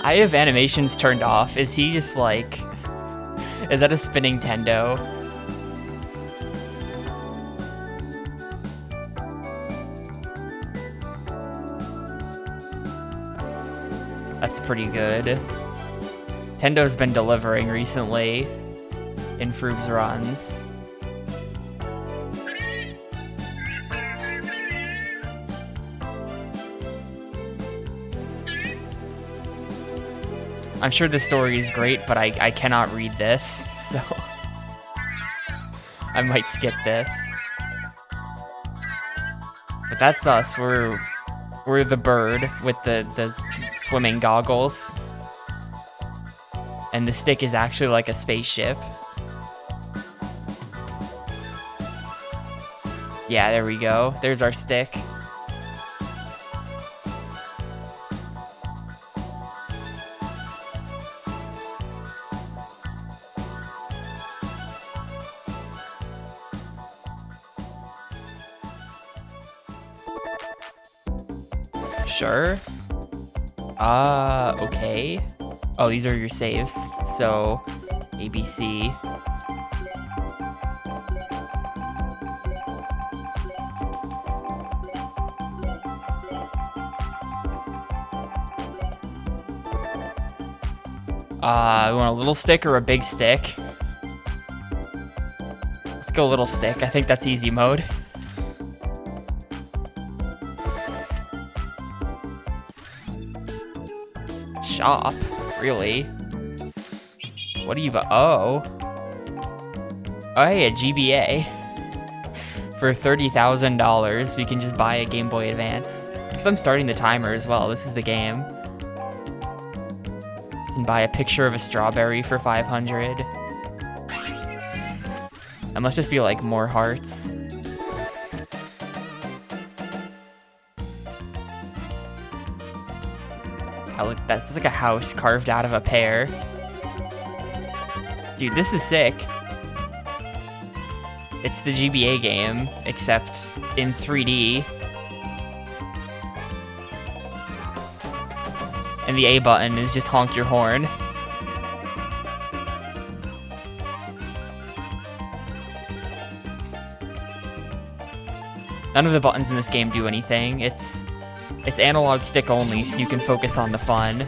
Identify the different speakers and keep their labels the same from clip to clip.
Speaker 1: I have animations turned off. Is he just like... Is that a spinning Tendo? That's pretty good. Tendo's been delivering recently in Froob's runs. I'm sure the story is great, but I cannot read this, so I might skip this. But that's us. We're the bird with the swimming goggles. And the stick is actually like a spaceship. Yeah, there we go. There's our stick. Sure. Okay. Oh, these are your saves. So, ABC. We want a little stick or a big stick? Let's go little stick. I think that's easy mode. Shop? Really? What do you buy? Oh, hey, a GBA. For $30,000, we can just buy a Game Boy Advance. Because I'm starting the timer as well. This is the game. You can buy a picture of a strawberry for 500. That must just be like more hearts. That's like a house carved out of a pear. Dude, this is sick. It's the GBA game, except in 3D. And the A button is just honk your horn. None of the buttons in this game do anything. It's analog stick only, so you can focus on the fun.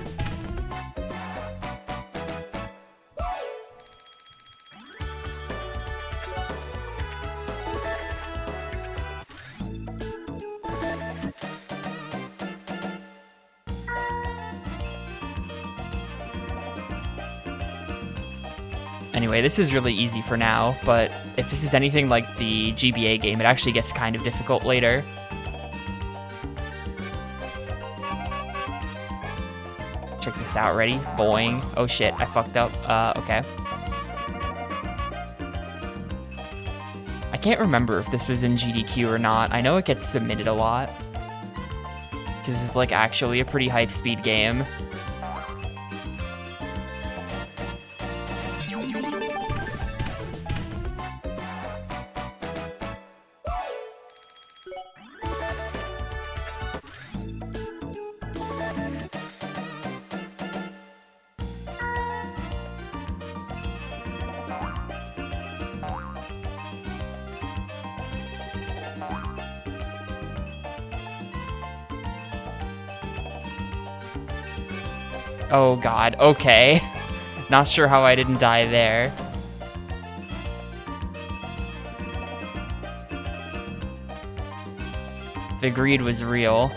Speaker 1: Anyway, this is really easy for now, but if this is anything like the GBA game, it actually gets kind of difficult later. Check this out, ready? Boing. Oh shit, I fucked up. Okay. I can't remember if this was in GDQ or not. I know it gets submitted a lot. Because it's like actually a pretty hype speed game. Oh god, okay. Not sure how I didn't die there. The greed was real.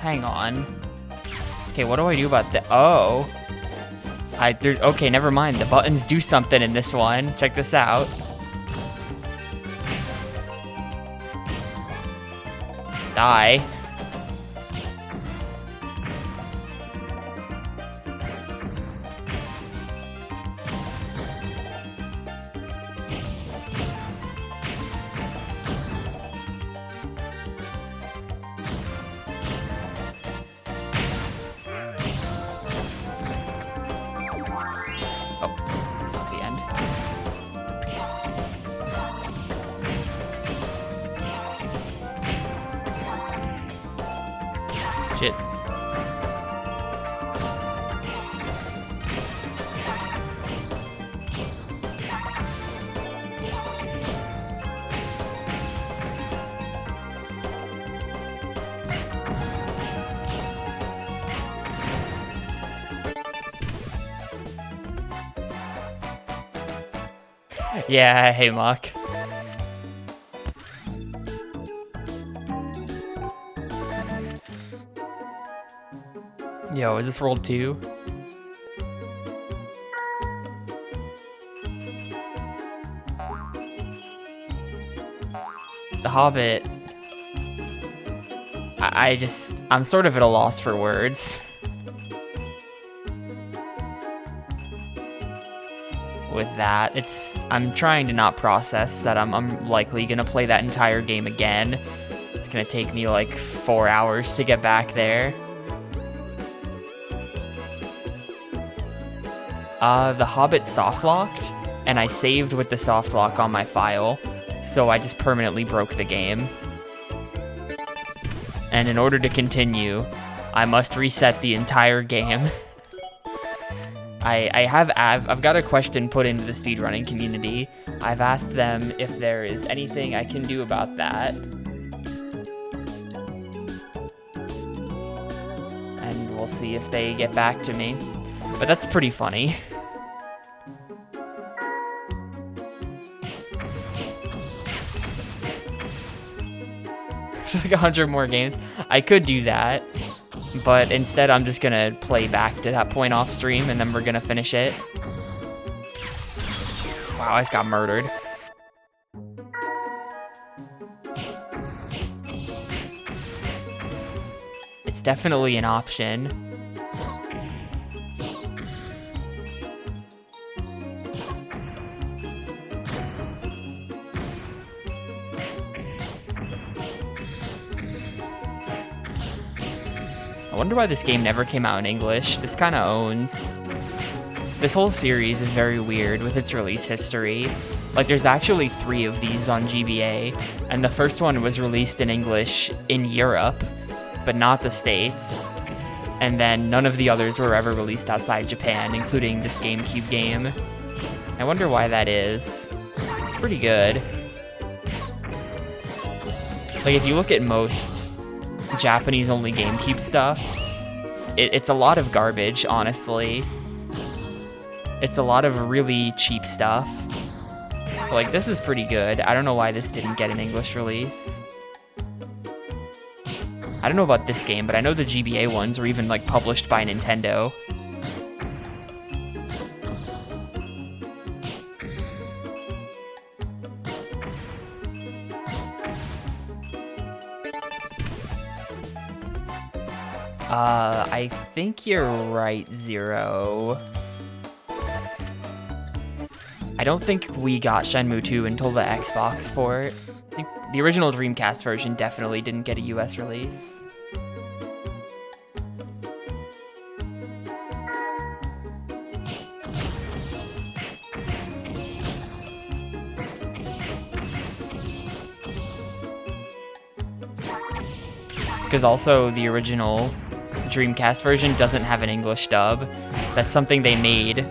Speaker 1: Hang on. Okay, what do I do about the... Oh. Okay, never mind. The buttons do something in this one. Check this out. Die. Yeah, hey, Muck. Yo, is this World 2? The Hobbit. I'm sort of at a loss for words. With that, I'm trying to not process that I'm likely gonna play that entire game again. It's gonna take me like 4 hours to get back there. The Hobbit softlocked, and I saved with the softlock on my file, so I just permanently broke the game. And in order to continue, I must reset the entire game. I've got a question put into the speedrunning community. I've asked them if there is anything I can do about that. And we'll see if they get back to me. But that's pretty funny. Just like 100 more games. I could do that, but instead I'm just gonna play back to that point off stream and then we're gonna finish it. Wow, I just got murdered. It's definitely an option. I wonder why this game never came out in English. This kind of owns. This whole series is very weird with its release history. Like, there's actually 3 of these on GBA, and the first one was released in English in Europe, but not the States. And then none of the others were ever released outside Japan, including this Gamecube game. I wonder why that is. It's pretty good. Like, if you look at most Japanese-only Gamecube stuff, it's a lot of garbage, honestly. It's a lot of really cheap stuff. Like, this is pretty good. I don't know why this didn't get an English release. I don't know about this game, but I know the GBA ones were even, like, published by Nintendo. I think you're right, Zero. I don't think we got Shenmue 2 until the Xbox port. I think the original Dreamcast version definitely didn't get a US release. Because also the original Dreamcast version doesn't have an English dub. That's something they made.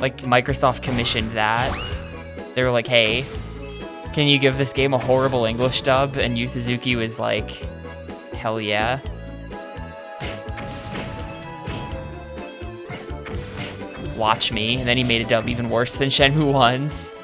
Speaker 1: Like, Microsoft commissioned that. They were like, hey, can you give this game a horrible English dub? And Yu Suzuki was like, hell yeah. Watch me. And then he made a dub even worse than Shenmue 1's.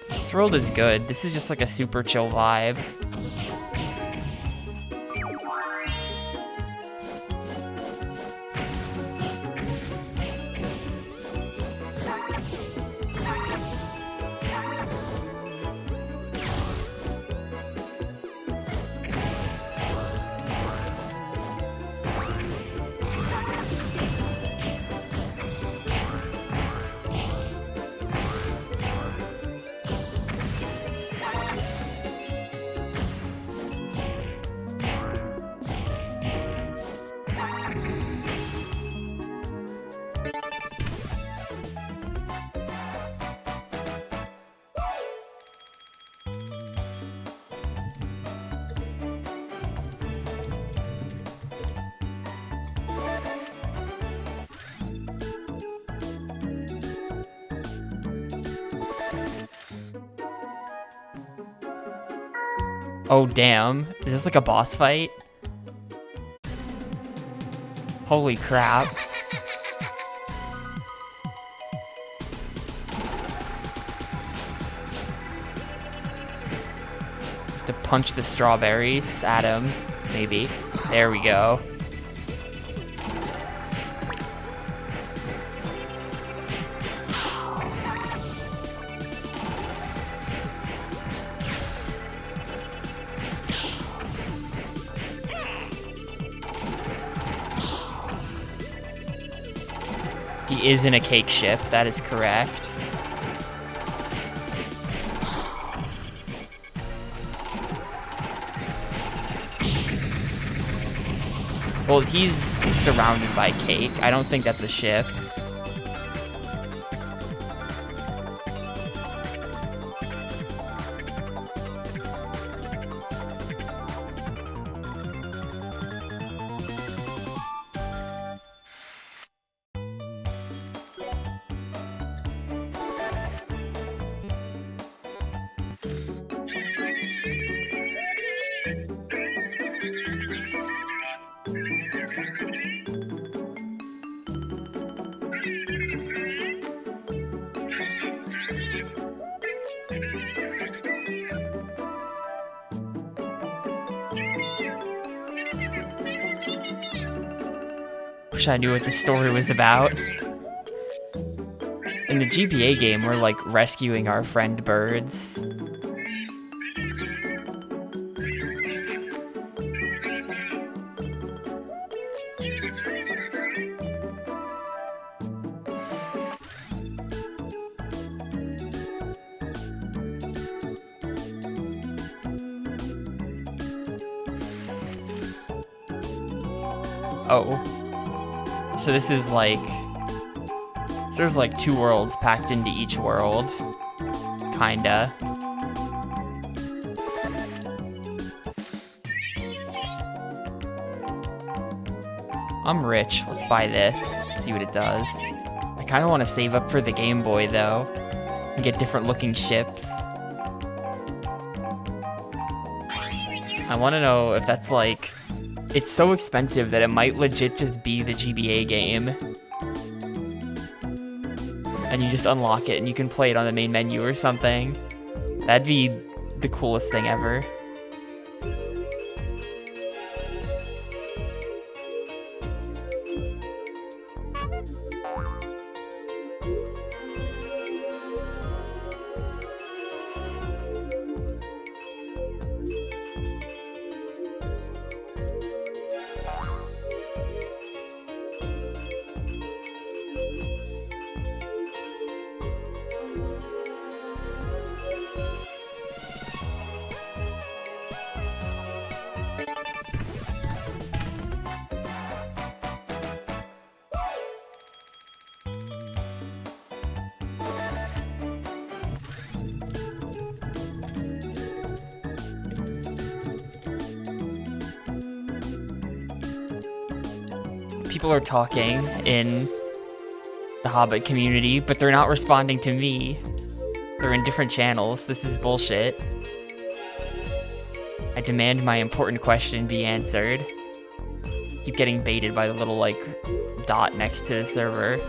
Speaker 1: This world is good. This is just like a super chill vibe. Oh, damn. Is this like a boss fight? Holy crap. To punch the strawberries at him, maybe. There we go. He is in a cake ship, that is correct. Well, he's surrounded by cake. I don't think that's a ship. Wish I knew what the story was about. In the GBA game, we're like rescuing our friend birds. Oh. So this is like, so there's like 2 worlds packed into each world, kinda. I'm rich, let's buy this, see what it does. I kinda wanna save up for the Game Boy though, and get different looking ships. I wanna know if that's like, it's so expensive that it might legit just be the GBA game. And you just unlock it and you can play it on the main menu or something. That'd be the coolest thing ever. People are talking in the Hobbit community, but they're not responding to me. They're in different channels. This is bullshit. I demand my important question be answered. Keep getting baited by the little, like, dot next to the server.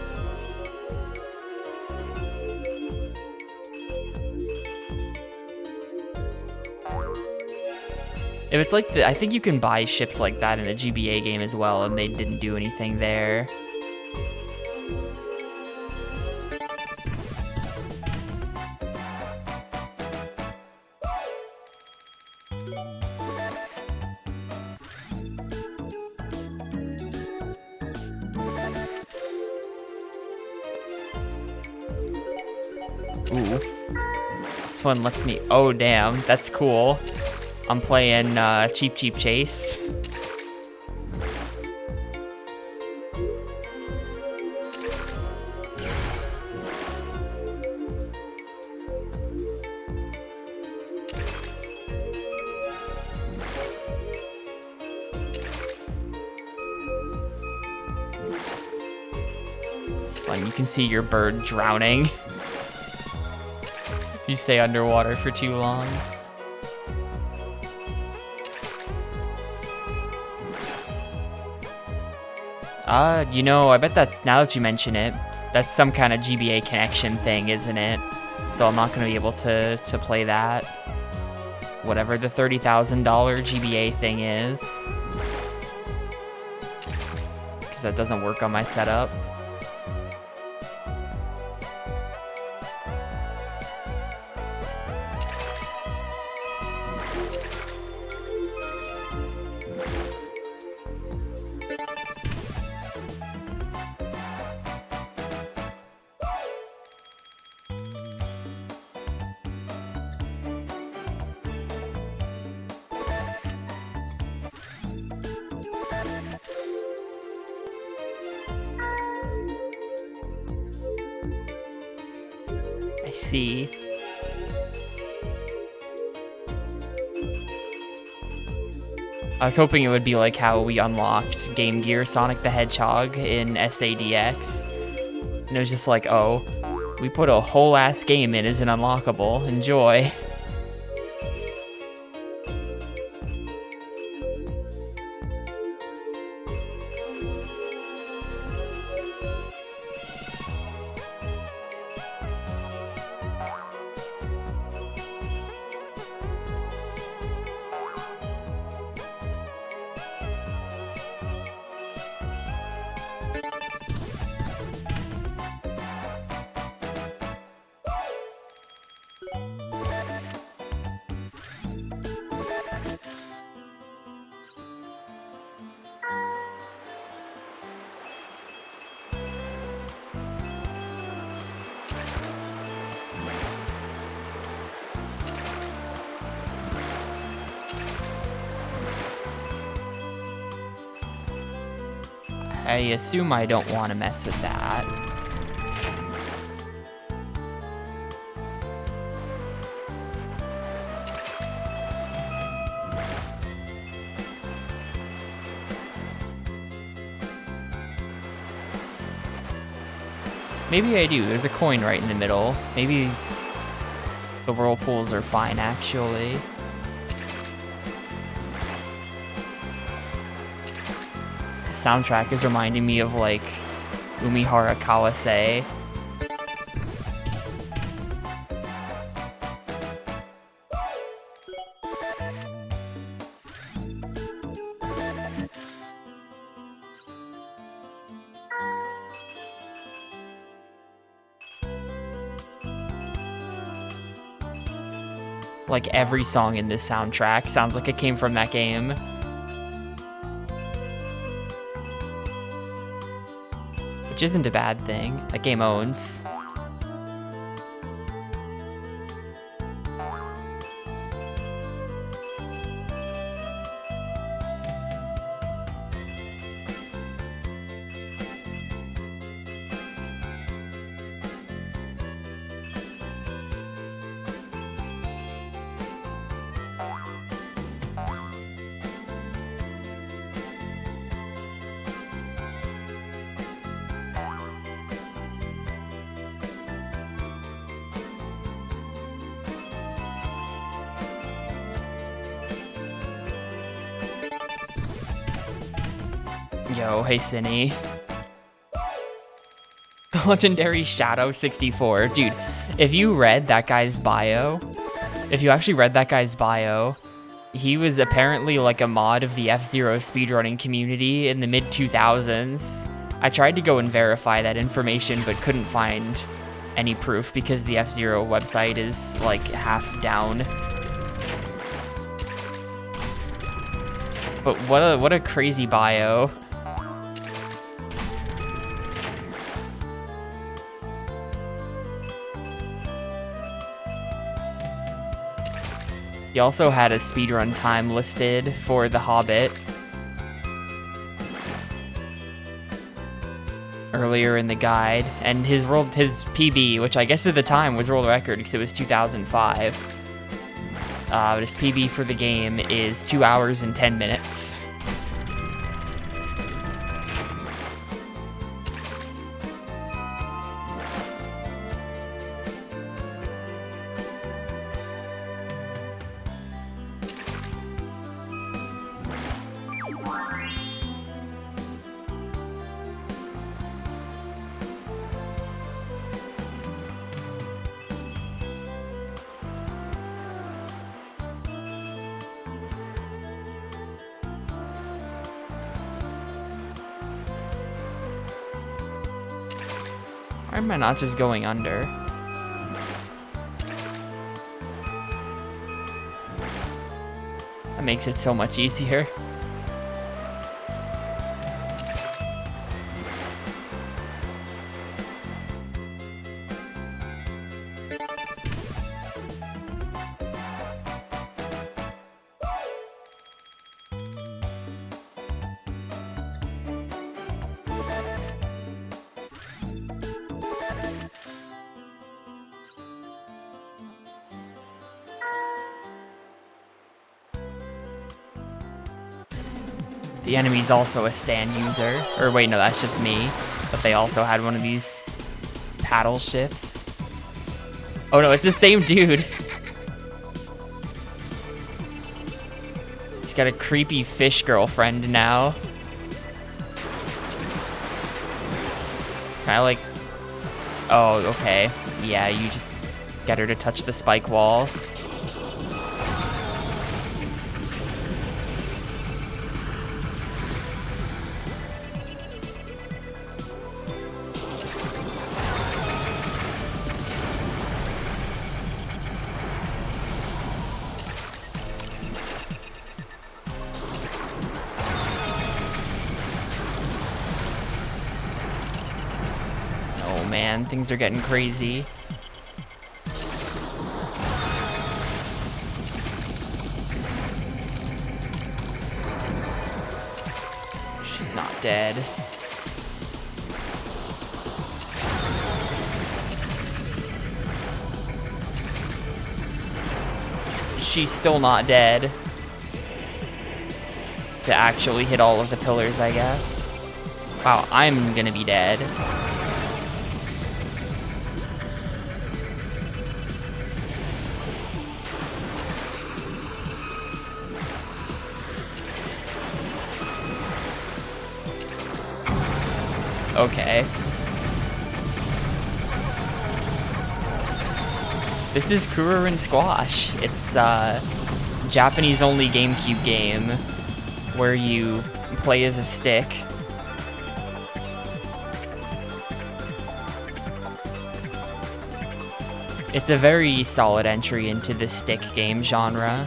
Speaker 1: If it's like I think you can buy ships like that in a GBA game as well, and they didn't do anything there. Ooh. This one lets me, oh damn, that's cool. I'm playing Cheap Cheap Chase. It's fun, you can see your bird drowning. You stay underwater for too long. You know, I bet that's, now that you mention it, that's some kind of GBA connection thing, isn't it? So I'm not going to be able to play that. Whatever the $30,000 GBA thing is. Because that doesn't work on my setup. I see. I was hoping it would be like how we unlocked Game Gear Sonic the Hedgehog in SADX. And it was just like, oh, we put a whole ass game in as an unlockable. Enjoy. I assume I don't want to mess with that. Maybe I do. There's a coin right in the middle. Maybe the whirlpools are fine, actually. Soundtrack is reminding me of like Umihara Kawase. Like every song in this soundtrack sounds like it came from that game. Which isn't a bad thing. That game owns. Yo, hey Cinny. The legendary Shadow 64. Dude, if you read that guy's bio, if you actually read that guy's bio, he was apparently like a mod of the F-Zero speedrunning community in the mid-2000s. I tried to go and verify that information, but couldn't find any proof because the F-Zero website is like half down. But what a crazy bio. He also had a speedrun time listed for The Hobbit earlier in the guide, and his PB, which I guess at the time was world record because it was 2005. But his PB for the game is 2 hours and 10 minutes. Why am I not just going under? That makes it so much easier. The enemy's also a stand user. Or wait, no, that's just me. But they also had one of these paddle ships. Oh no, it's the same dude. He's got a creepy fish girlfriend now. Can I like... Oh, okay. Yeah, you just get her to touch the spike walls. Man, things are getting crazy. She's not dead. She's still not dead. To actually hit all of the pillars, I guess. Wow, I'm gonna be dead. Okay. This is Kururin Squash. It's a Japanese-only Gamecube game where you play as a stick. It's a very solid entry into the stick game genre.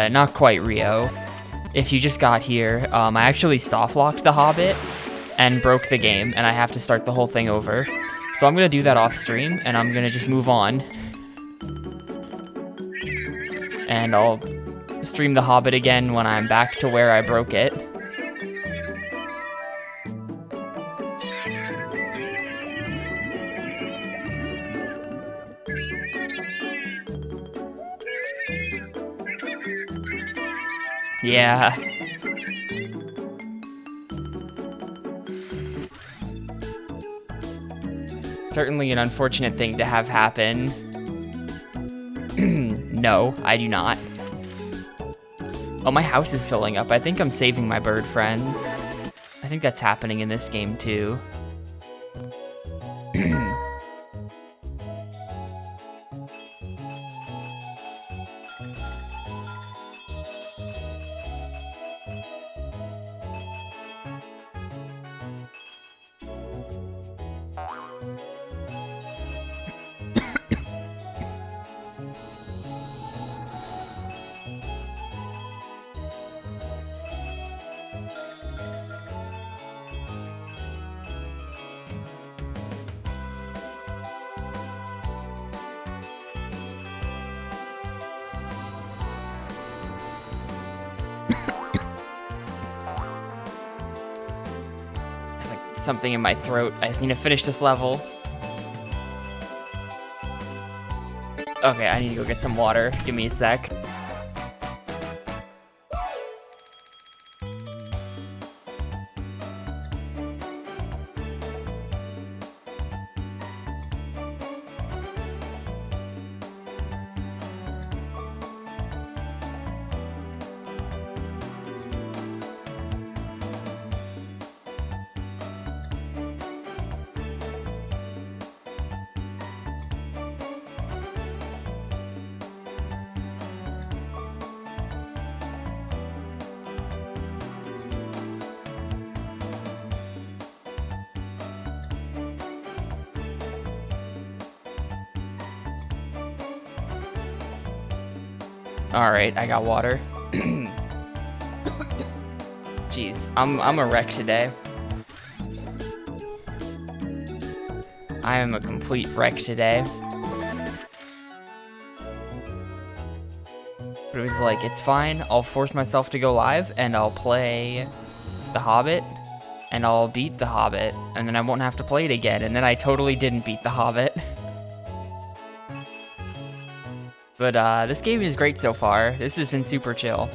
Speaker 1: Not quite, Rio. If you just got here, I actually soft-locked The Hobbit and broke the game, and I have to start the whole thing over. So I'm gonna do that off-stream, and I'm gonna just move on. And I'll stream The Hobbit again when I'm back to where I broke it. Yeah. Certainly an unfortunate thing to have happen. No, I do not. Oh, my house is filling up. I think I'm saving my bird friends. I think that's happening in this game too. Something in my throat. I just need to finish this level. Okay, I need to go get some water. Give me a sec. Alright, I got water. Jeez, I'm a wreck today. I am a complete wreck today. But it was like, it's fine, I'll force myself to go live, and I'll play The Hobbit, and I'll beat The Hobbit, and then I won't have to play it again, and then I totally didn't beat The Hobbit. But this game is great so far. This has been super chill.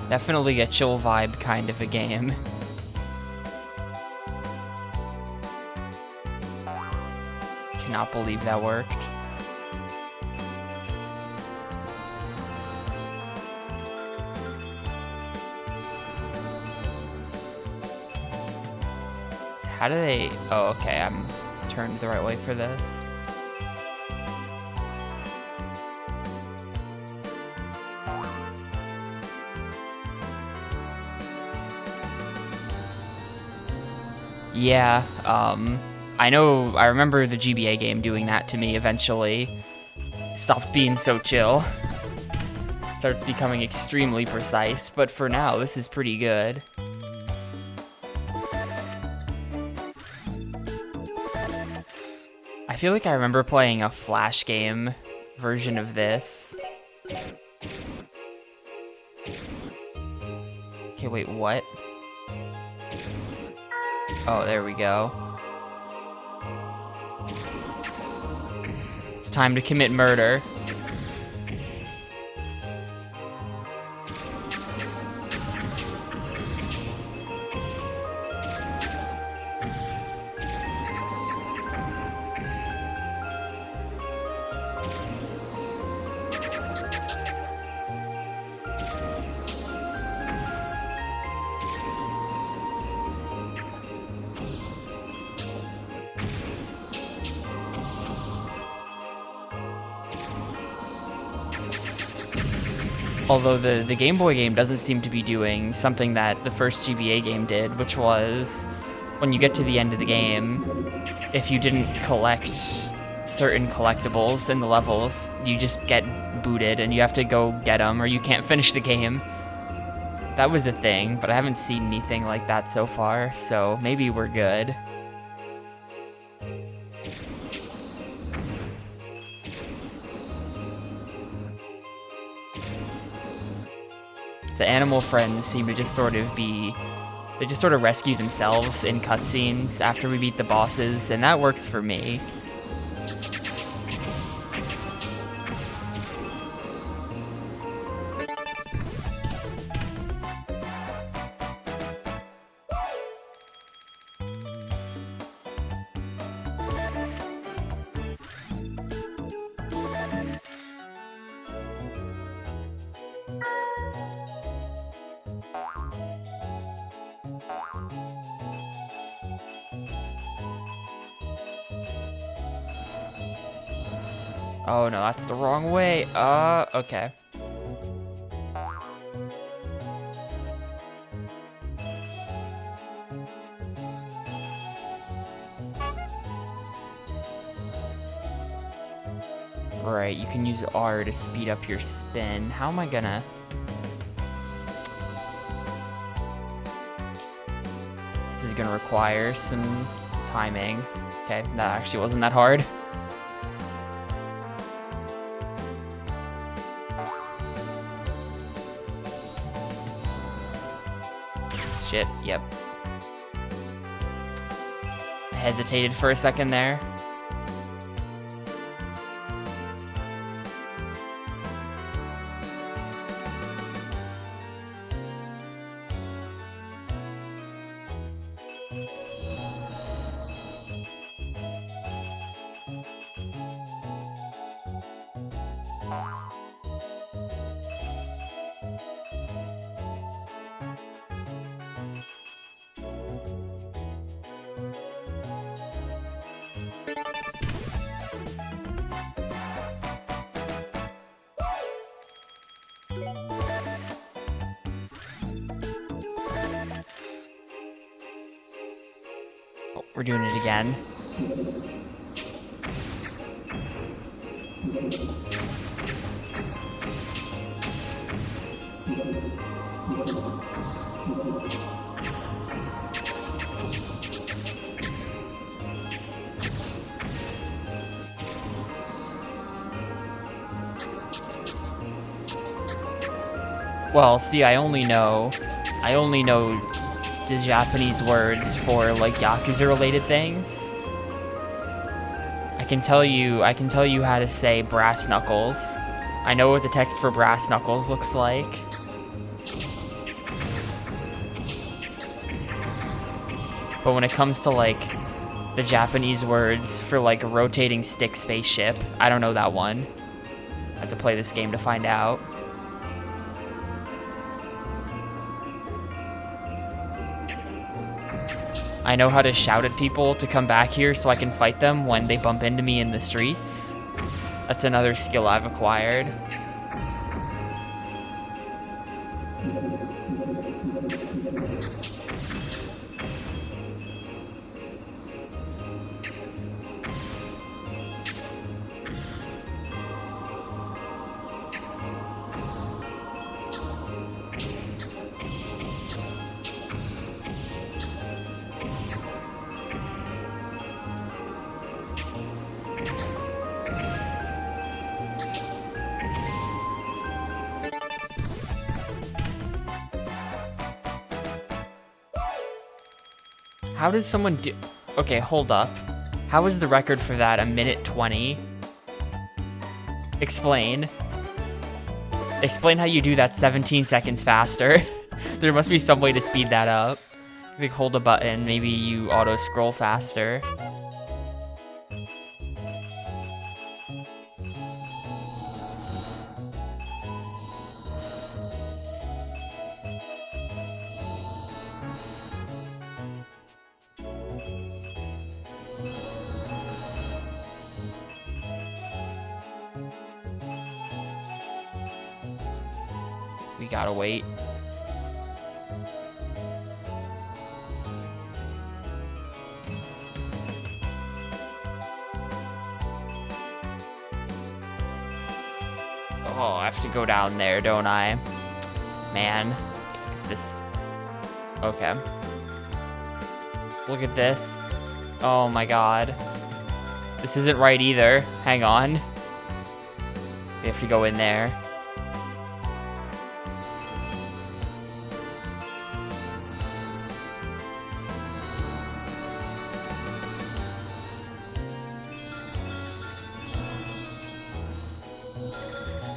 Speaker 1: Definitely a chill vibe kind of a game. Cannot believe that worked. How do they... Oh, okay, I'm turned the right way for this. Yeah, I remember the GBA game doing that to me eventually. Stops being so chill. Starts becoming extremely precise, but for now, this is pretty good. I feel like I remember playing a Flash game version of this. Okay, wait, what? Oh, there we go. It's time to commit murder. Although the Game Boy game doesn't seem to be doing something that the first GBA game did, which was when you get to the end of the game, if you didn't collect certain collectibles in the levels, you just get booted and you have to go get them or you can't finish the game. That was a thing, but I haven't seen anything like that so far, so maybe we're good. The animal friends seem to just sort of they just sort of rescue themselves in cutscenes after we beat the bosses, and that works for me. Oh no, that's the wrong way. Okay. Right, you can use R to speed up your spin. How am I gonna... This is gonna require some timing. Okay, that actually wasn't that hard. Shit, yep. I hesitated for a second there. We're doing it again. Well, see, I only know the Japanese words for like Yakuza related things. I can tell you how to say brass knuckles. I know what the text for brass knuckles looks like. But when it comes to like the Japanese words for like a rotating stick spaceship, I don't know that one. I have to play this game to find out. I know how to shout at people to come back here so I can fight them when they bump into me in the streets. That's another skill I've acquired. How does someone do... Okay, hold up. How is the record for that 1:20? Explain. Explain how you do that 17 seconds faster. There must be some way to speed that up. Like hold a button, maybe you auto-scroll faster. We gotta wait. Oh, I have to go down there, don't I? Man, look at this. Okay. Look at this. Oh my god. This isn't right either. Hang on. We have to go in there.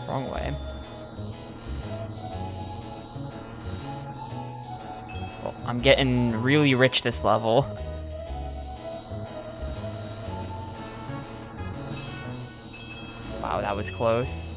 Speaker 1: Wrong way. Well, I'm getting really rich this level. Wow, that was close.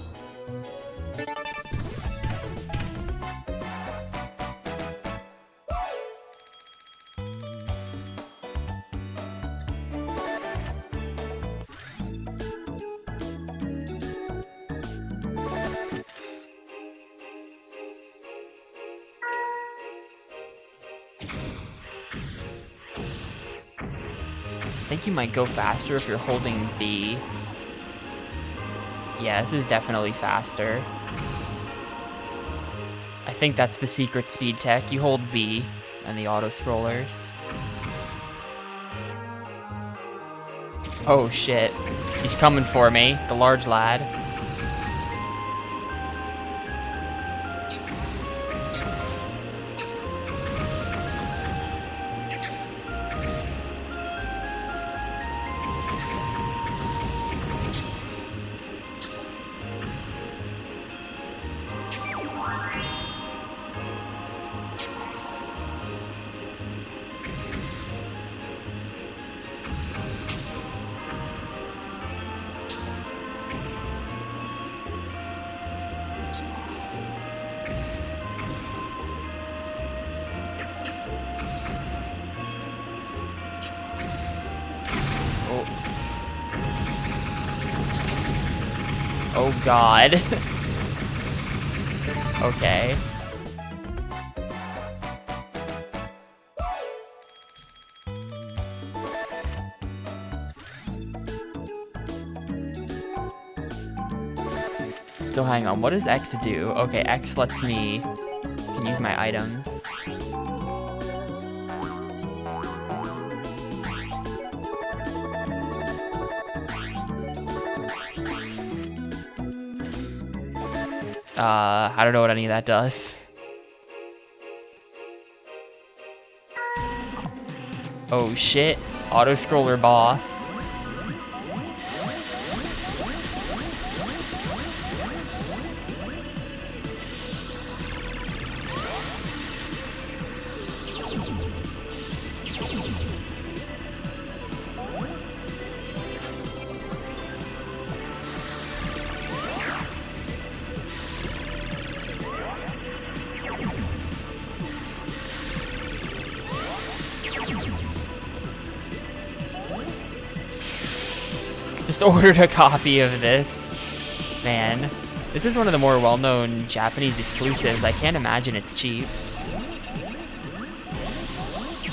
Speaker 1: I think you might go faster if you're holding B. Yeah, this is definitely faster. I think that's the secret speed tech. You hold B and the auto scrollers. Oh shit. He's coming for me, the large lad. Oh god. Okay. So hang on, what does X do? Okay, X lets me can use my items. I don't know what any of that does. Oh shit, auto scroller boss. Just ordered a copy of this. Man, this is one of the more well-known Japanese exclusives. I can't imagine it's cheap.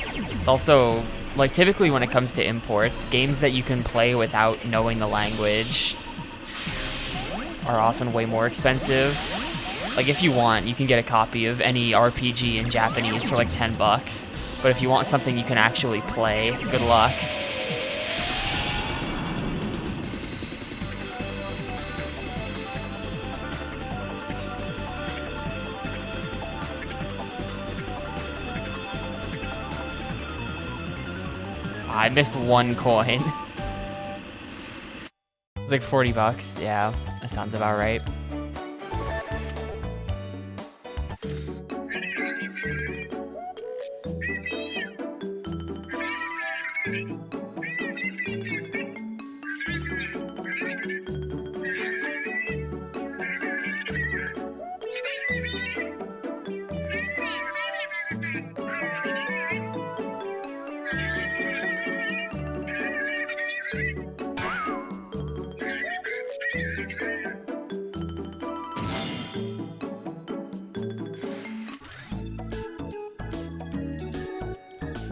Speaker 1: It's also, like, typically when it comes to imports, games that you can play without knowing the language are often way more expensive. Like, if you want, you can get a copy of any RPG in Japanese for like 10 bucks. But if you want something you can actually play, good luck. I missed one coin. It's like 40 bucks. Yeah, that sounds about right.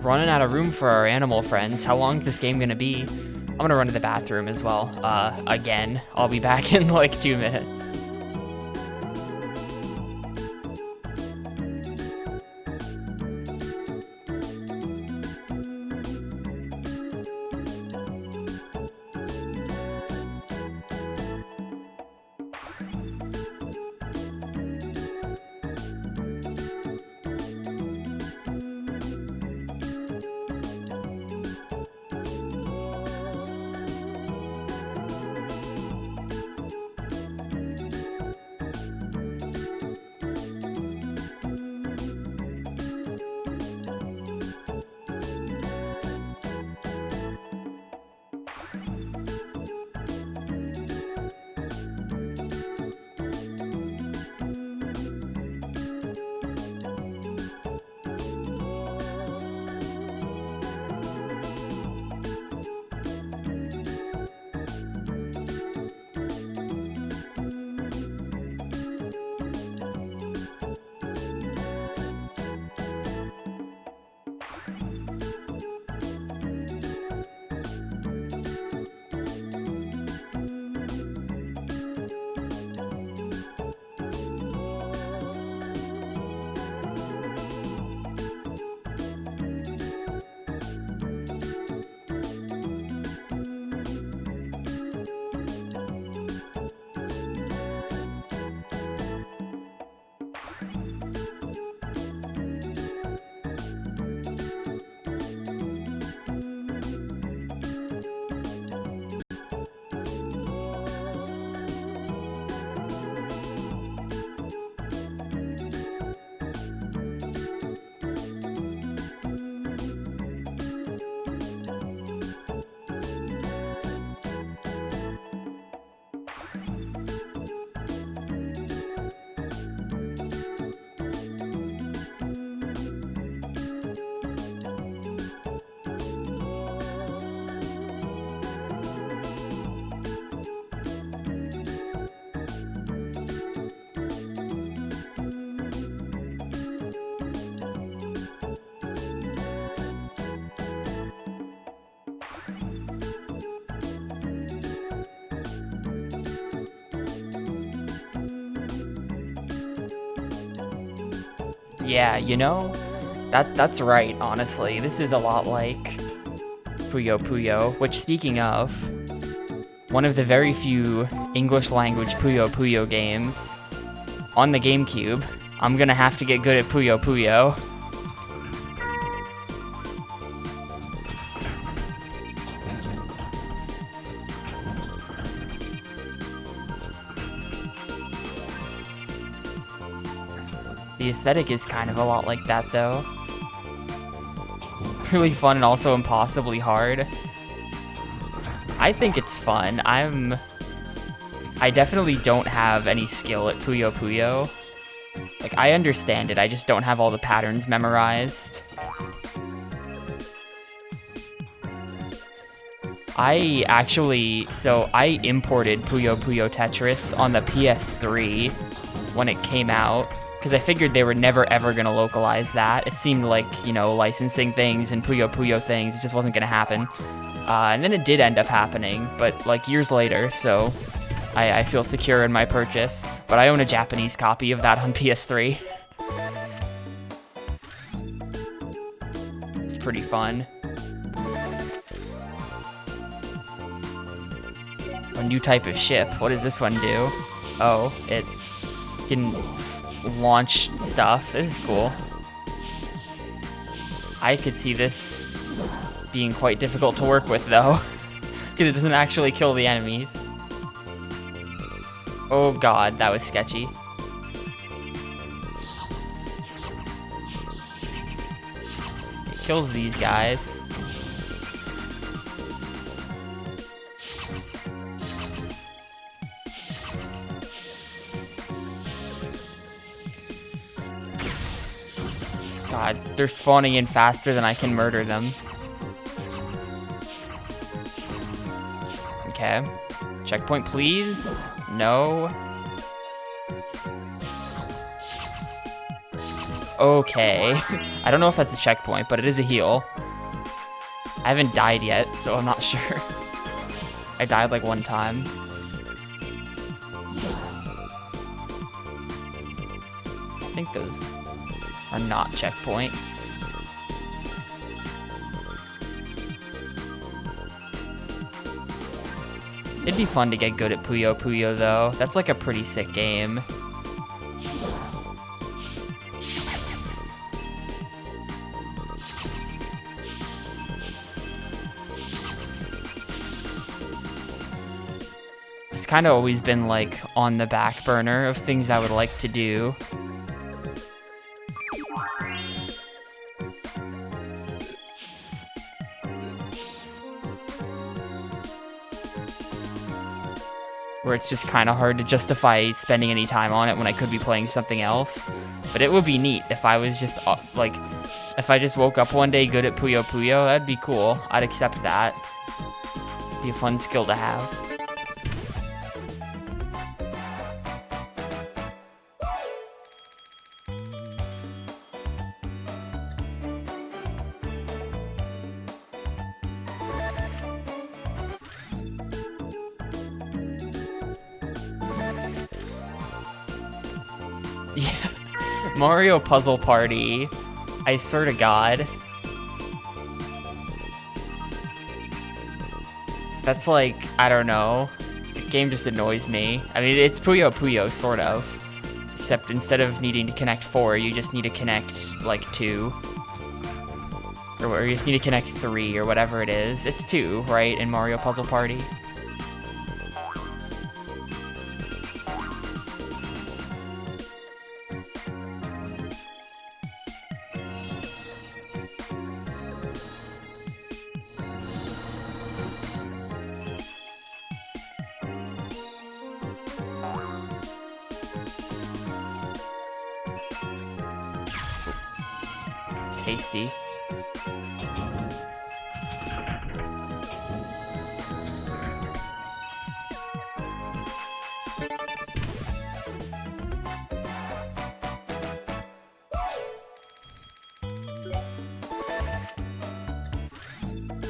Speaker 1: Running out of room for our animal friends. How long is this game gonna be? I'm gonna run to the bathroom as well. Again. I'll be back in like 2 minutes. Yeah, you know, that's right, honestly. This is a lot like Puyo Puyo, which, speaking of, one of the very few English language Puyo Puyo games on the Gamecube. I'm gonna have to get good at Puyo Puyo. The aesthetic is kind of a lot like that, though. Really fun and also impossibly hard. I think it's fun. I definitely don't have any skill at Puyo Puyo. Like, I understand it, I just don't have all the patterns memorized. I imported Puyo Puyo Tetris on the PS3 when it came out, because I figured they were never ever gonna localize that. It seemed like, you know, licensing things and Puyo Puyo things, it just wasn't gonna happen. And then it did end up happening, but like years later, so I feel secure in my purchase. But I own a Japanese copy of that on PS3. It's pretty fun. A new type of ship. What does this one do? Oh, it can launch stuff. This is cool. I could see this being quite difficult to work with, though, because it doesn't actually kill the enemies. Oh god, that was sketchy. It kills these guys. God, they're spawning in faster than I can murder them. Okay. Checkpoint, please. No. Okay. I don't know if that's a checkpoint, but it is a heal. I haven't died yet, so I'm not sure. I died like one time. I think those are not checkpoints. It'd be fun to get good at Puyo Puyo, though. That's like a pretty sick game. It's kind of always been like on the back burner of things I would like to do. Where it's just kind of hard to justify spending any time on it when I could be playing something else. But it would be neat if I was just, like, if I just woke up one day good at Puyo Puyo, that'd be cool. I'd accept that. Be a fun skill to have. Yeah, Mario Puzzle Party, I swear to God. That's like, I don't know, the game just annoys me. I mean, it's Puyo Puyo, sort of. Except instead of needing to connect 4, you just need to connect, like, 2. Or you just need to connect 3, or whatever it is. It's 2, right, in Mario Puzzle Party? Tasty.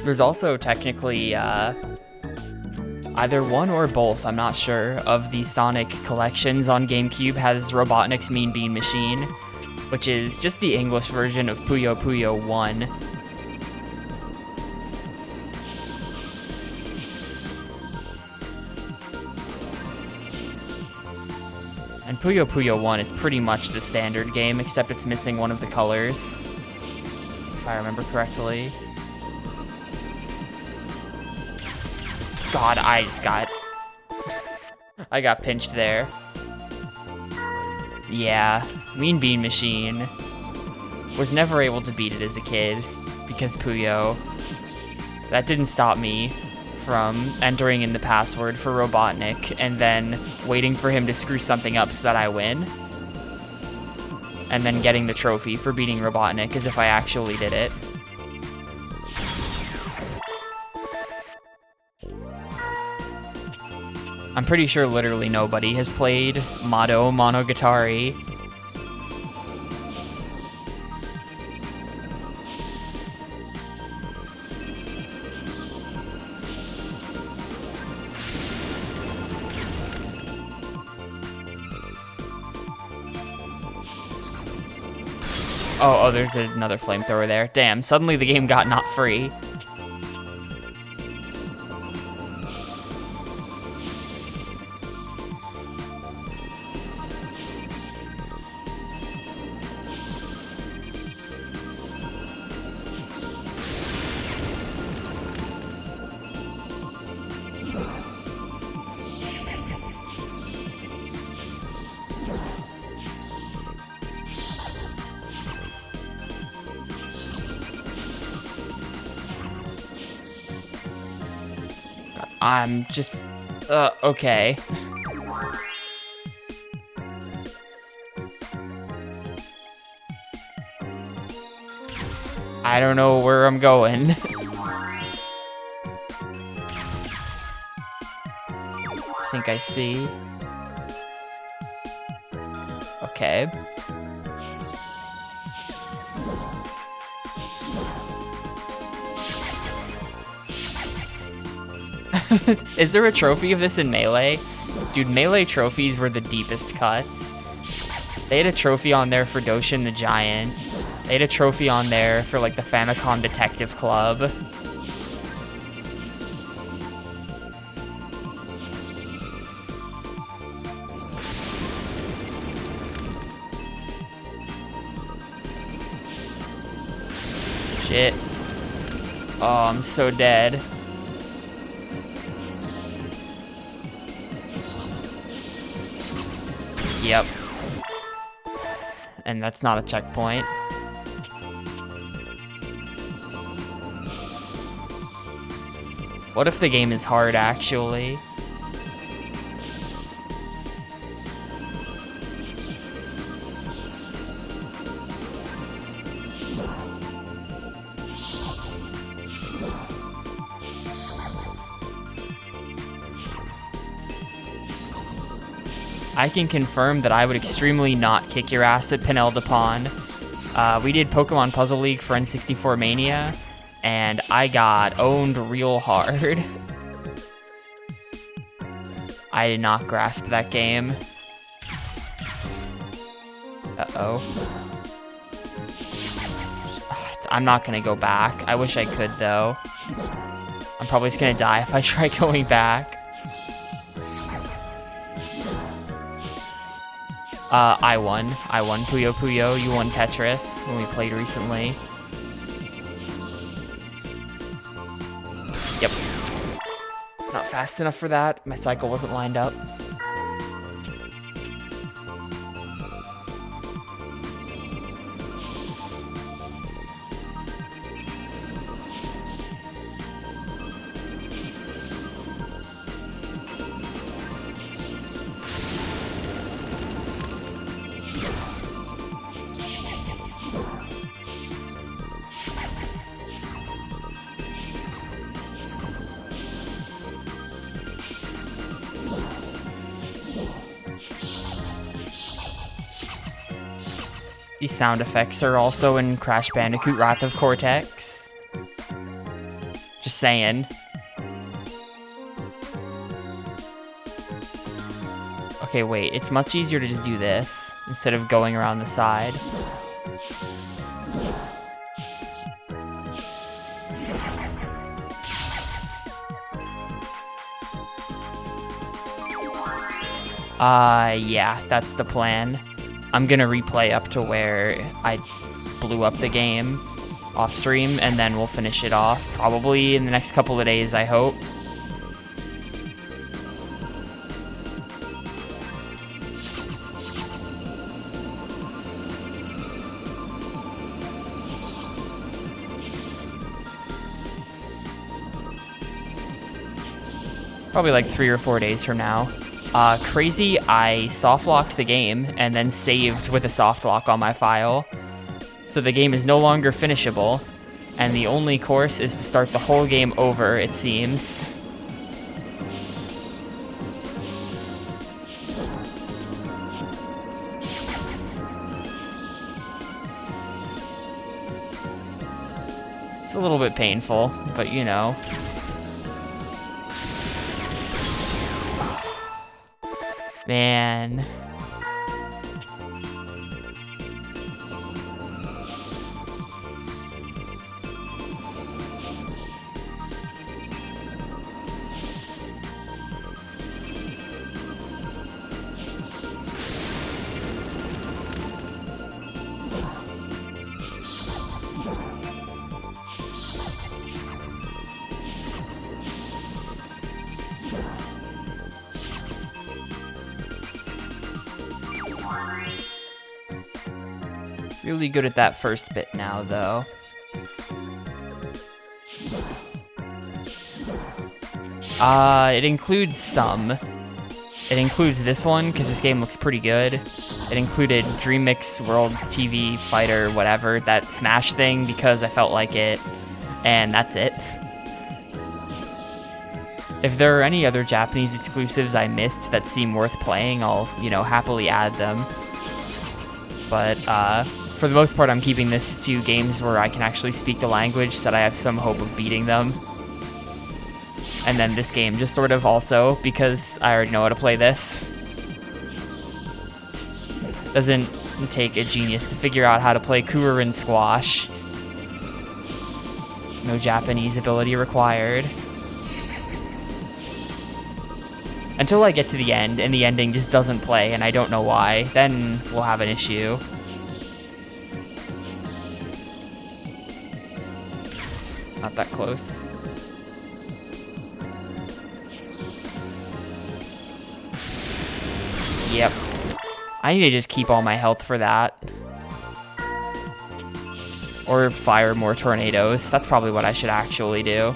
Speaker 1: There's also technically either one or both, I'm not sure, of the Sonic collections on GameCube has Robotnik's Mean Bean Machine. which is just the English version of Puyo Puyo 1. And Puyo Puyo 1 is pretty much the standard game, except it's missing one of the colors, if I remember correctly. God, I got pinched there. Yeah, Mean Bean Machine. Was never able to beat it as a kid, because Puyo. That didn't stop me from entering in the password for Robotnik and then waiting for him to screw something up so that I win. And then getting the trophy for beating Robotnik as if I actually did it. I'm pretty sure literally nobody has played Mado Monogatari. Oh, there's another flamethrower there. Damn, suddenly the game got not free. I'm just, okay. I don't know where I'm going. I think I see. Okay. Is there a trophy of this in Melee? Dude, Melee trophies were the deepest cuts. They had a trophy on there for Doshin the Giant. They had a trophy on there for, like, the Famicom Detective Club. Shit. Oh, I'm so dead. Yep. And that's not a checkpoint. What if the game is hard, actually? I can confirm that I would extremely not kick your ass at Peneldopon. We did Pokemon Puzzle League for N64 Mania, and I got owned real hard. I did not grasp that game. Uh-oh. I'm not gonna go back. I wish I could, though. I'm probably just gonna die if I try going back. I won Puyo Puyo, you won Tetris when we played recently. Yep. Not fast enough for that. My cycle wasn't lined up. These sound effects are also in Crash Bandicoot Wrath of Cortex. Just saying. Okay, wait, it's much easier to just do this. instead of going around the side. Yeah, that's the plan. I'm gonna replay up to where I blew up the game off stream, and then we'll finish it off, probably in the next couple of days, I hope. Probably like 3 or 4 days from now. Crazy, I soft-locked the game and then saved with a soft lock on my file. So the game is no longer finishable, and the only course is to start the whole game over, it seems. It's a little bit painful, but you know. Man. Really good at that first bit now, though. It includes some. It includes this one, because this game looks pretty good. It included Dream Mix World TV Fighter, whatever, that Smash thing, because I felt like it. And that's it. If there are any other Japanese exclusives I missed that seem worth playing, I'll, you know, happily add them. But, for the most part, I'm keeping this to games where I can actually speak the language so that I have some hope of beating them. And then this game just sort of also, because I already know how to play this. Doesn't take a genius to figure out how to play Kururin squash. No Japanese ability required. Until I get to the end, and the ending just doesn't play, and I don't know why, then we'll have an issue. Not that close. Yep. I need to just keep all my health for that. Or fire more tornadoes. That's probably what I should actually do.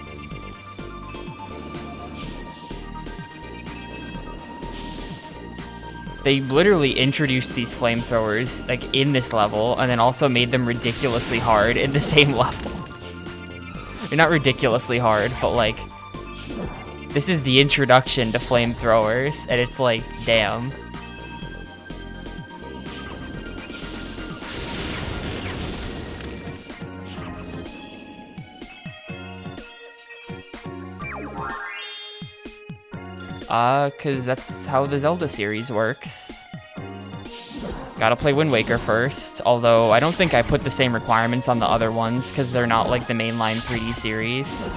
Speaker 1: They literally introduced these flamethrowers, like, in this level, and then also made them ridiculously hard in the same level. They're not ridiculously hard, but, like, this is the introduction to flamethrowers, and it's like, damn. Cause that's how the Zelda series works. Gotta play Wind Waker first, although I don't think I put the same requirements on the other ones, cause they're not like the mainline 3D series.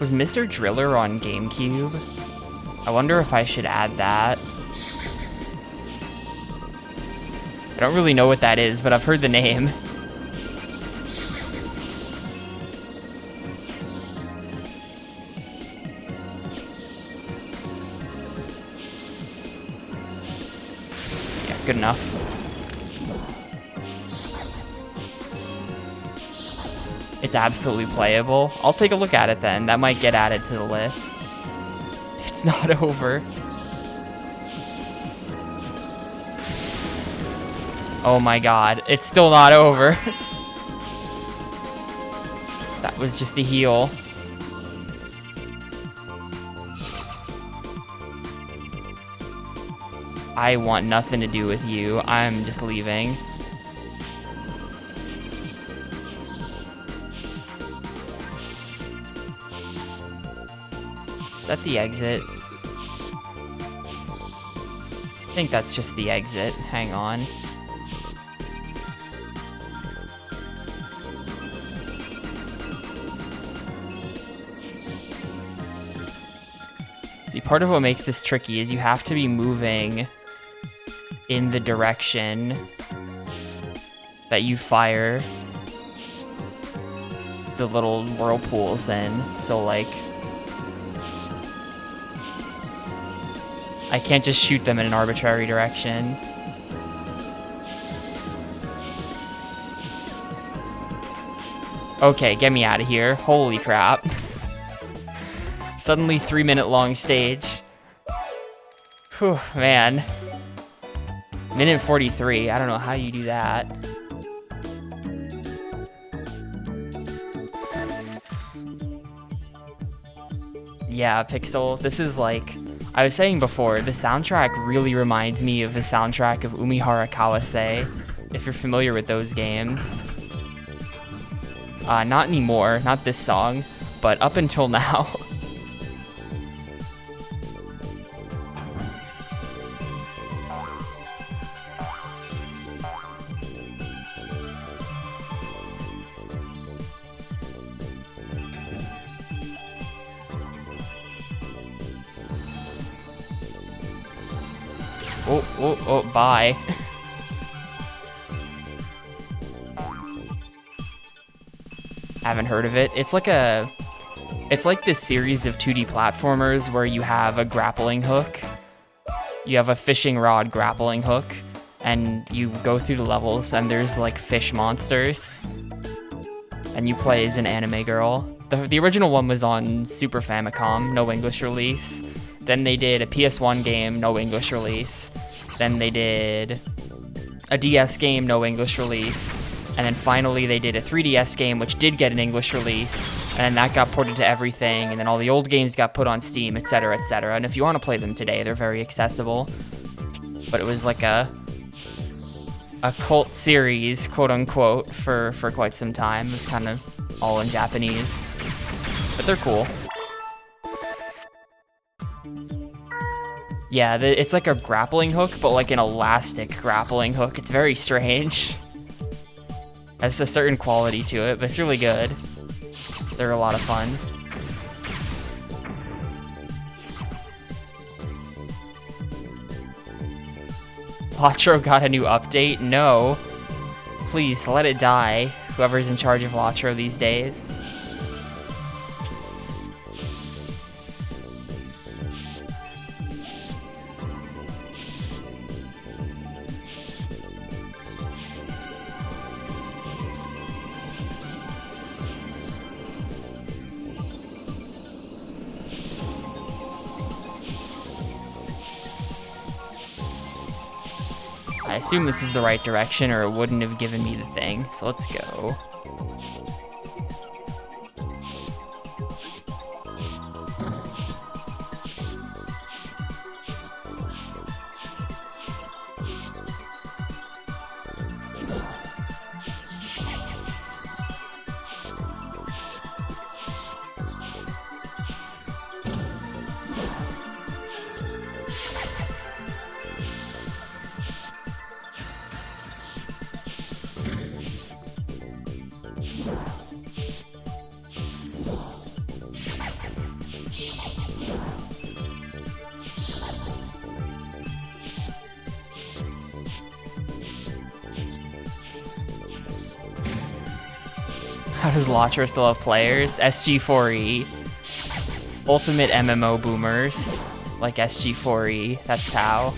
Speaker 1: Was Mr. Driller on Gamecube? I wonder if I should add that. I don't really know what that is, but I've heard the name. Yeah, good enough. It's absolutely playable. I'll take a look at it then. That might get added to the list. It's not over. Oh my god, it's still not over. That was just a heal. I want nothing to do with you. I'm just leaving. Is that the exit? I think that's just the exit. Hang on. See, part of what makes this tricky is you have to be moving in the direction that you fire the little whirlpools in. So, like, I can't just shoot them in an arbitrary direction. Okay, get me out of here. Holy crap. Suddenly 3-minute long stage. Whew, man. Minute 43. I don't know how you do that. Yeah, Pixel. This is like... I was saying before, the soundtrack really reminds me of the soundtrack of Umihara Kawase, if you're familiar with those games. Not anymore, not this song, but up until now. Oh, bye. Haven't heard of it. It's like this series of 2D platformers where you have a grappling hook. You have a fishing rod grappling hook, and you go through the levels, and there's like fish monsters. And you play as an anime girl. The original one was on Super Famicom, no English release. Then they did a PS1 game, no English release. Then they did a DS game, no English release. And then finally they did a 3DS game, which did get an English release. And then that got ported to everything. And then all the old games got put on Steam, etc., etc. And if you want to play them today, they're very accessible. But it was like a cult series, quote unquote, for quite some time. It was kind of all in Japanese. But they're cool. Yeah, it's like a grappling hook, but like an elastic grappling hook. It's very strange. Has a certain quality to it, but it's really good. They're a lot of fun. Latro got a new update? No. Please, let it die. Whoever's in charge of Latro these days. I assume this is the right direction or it wouldn't have given me the thing, so let's go. How does Latro still have players? SG4E. Ultimate MMO boomers. Like SG4E. That's how.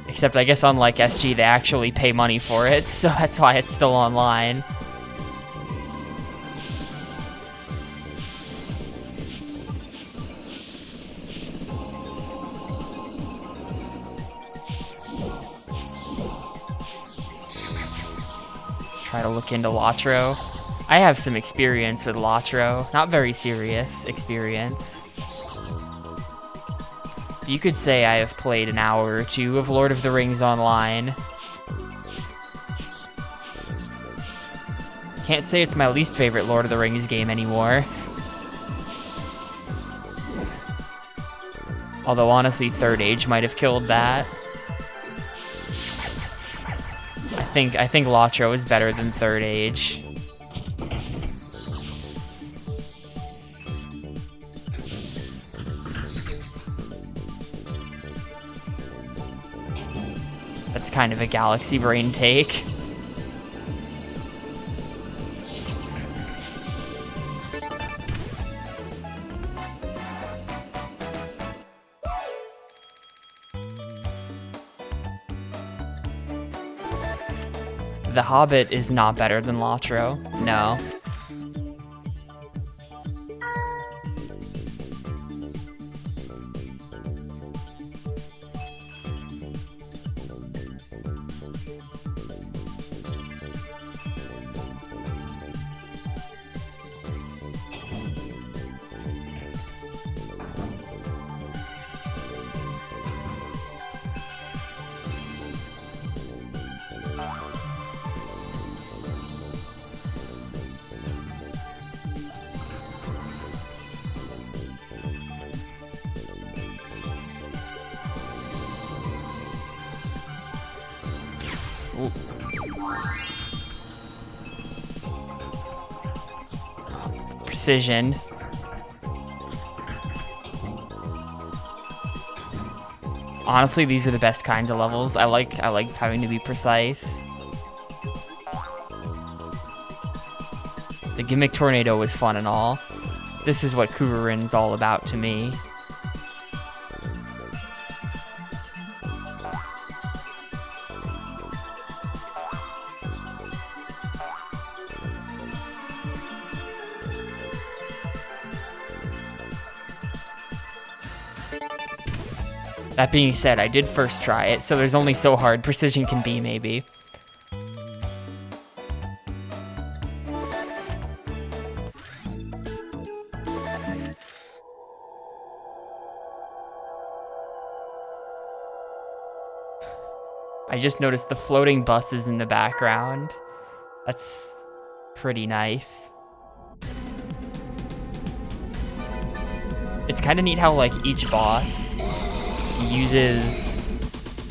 Speaker 1: Except I guess unlike SG, they actually pay money for it, so that's why it's still online. try to look into Latro. I have some experience with Latro. Not very serious experience. You could say I have played an hour or two of Lord of the Rings Online. Can't say it's my least favorite Lord of the Rings game anymore. Although honestly, Third Age might have killed that. I think Latro is better than Third Age. That's kind of a Galaxy Brain take. The Hobbit is not better than Latro. No. Ooh. Precision. Honestly, these are the best kinds of levels. I like having to be precise. The gimmick tornado was fun and all. This is what Kururin's all about to me. That being said, I did first try it, so there's only so hard precision can be, maybe. I just noticed the floating buses in the background. That's pretty nice. It's kind of neat how, like, each boss uses,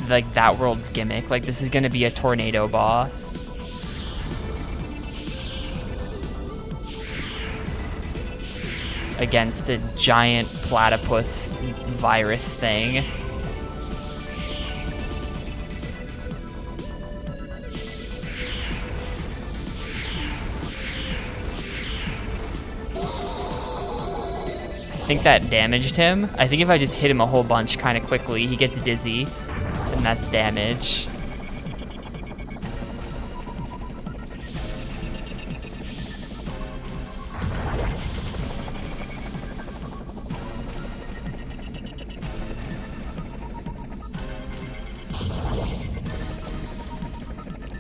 Speaker 1: like, that world's gimmick. Like, this is gonna be a tornado boss. Against a giant platypus virus thing. I think that damaged him. I think if I just hit him a whole bunch kind of quickly, he gets dizzy, and that's damage.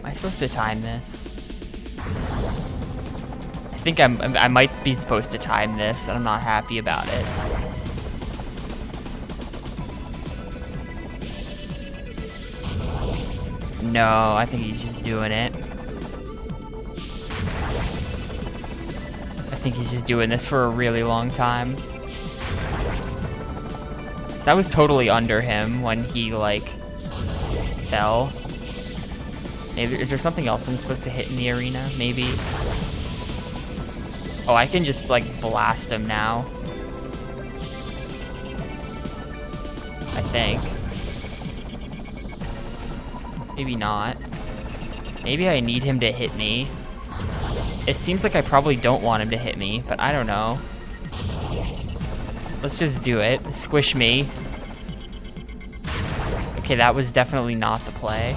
Speaker 1: Am I supposed to time this? I think I might be supposed to time this, and I'm not happy about it. No, I think he's just doing it. I think he's just doing this for a really long time. 'Cause I was totally under him when he, like, fell. Maybe, is there something else I'm supposed to hit in the arena? Maybe. Oh, I can just, like, blast him now. I think. Maybe not. Maybe I need him to hit me. It seems like I probably don't want him to hit me, but I don't know. Let's just do it. Squish me. Okay, that was definitely not the play.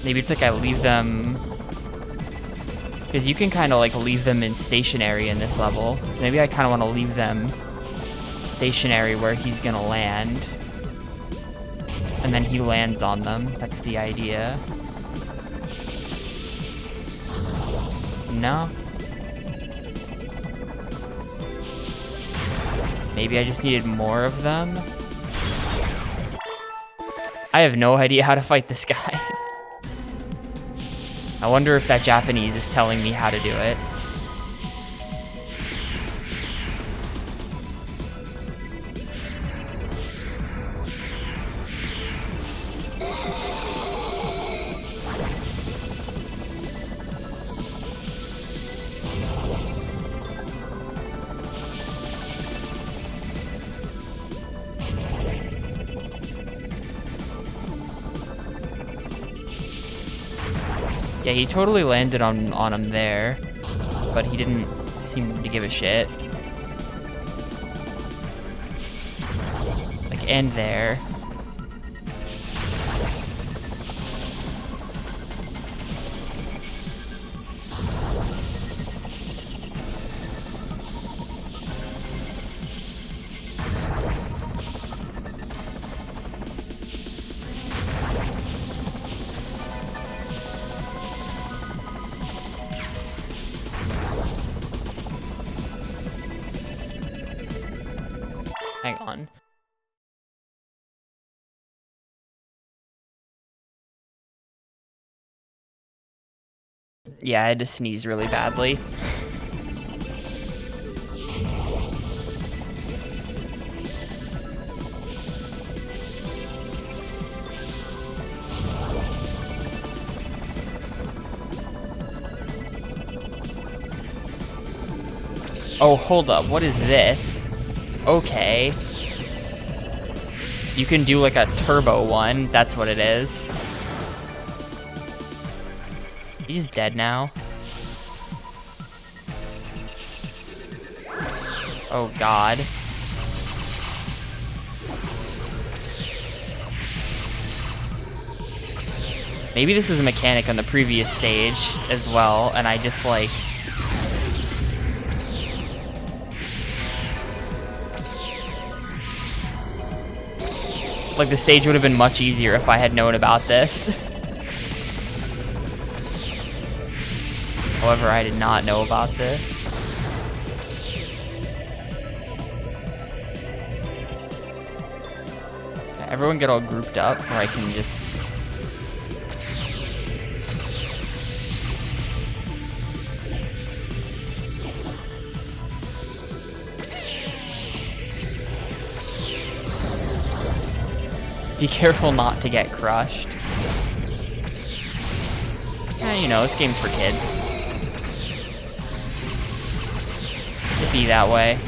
Speaker 1: Maybe it's like I leave them... Because you can kind of like leave them in stationary in this level. So maybe I kind of want to leave them stationary where he's gonna land. And then he lands on them. That's the idea. No. Maybe I just needed more of them. I have no idea how to fight this guy. I wonder if that Japanese is telling me how to do it. Yeah, he totally landed on him there, but he didn't seem to give a shit. Like, and there. Hang on. Yeah, I had to sneeze really badly. Oh, hold up. What is this? Okay. You can do like a turbo one. That's what it is. He's dead now. Oh god. Maybe this was a mechanic on the previous stage as well, and I just like... Like, the stage would have been much easier if I had known about this. However, I did not know about this. Okay, everyone get all grouped up where I can just... Be careful not to get crushed. You know, this game's for kids. It'd be that way.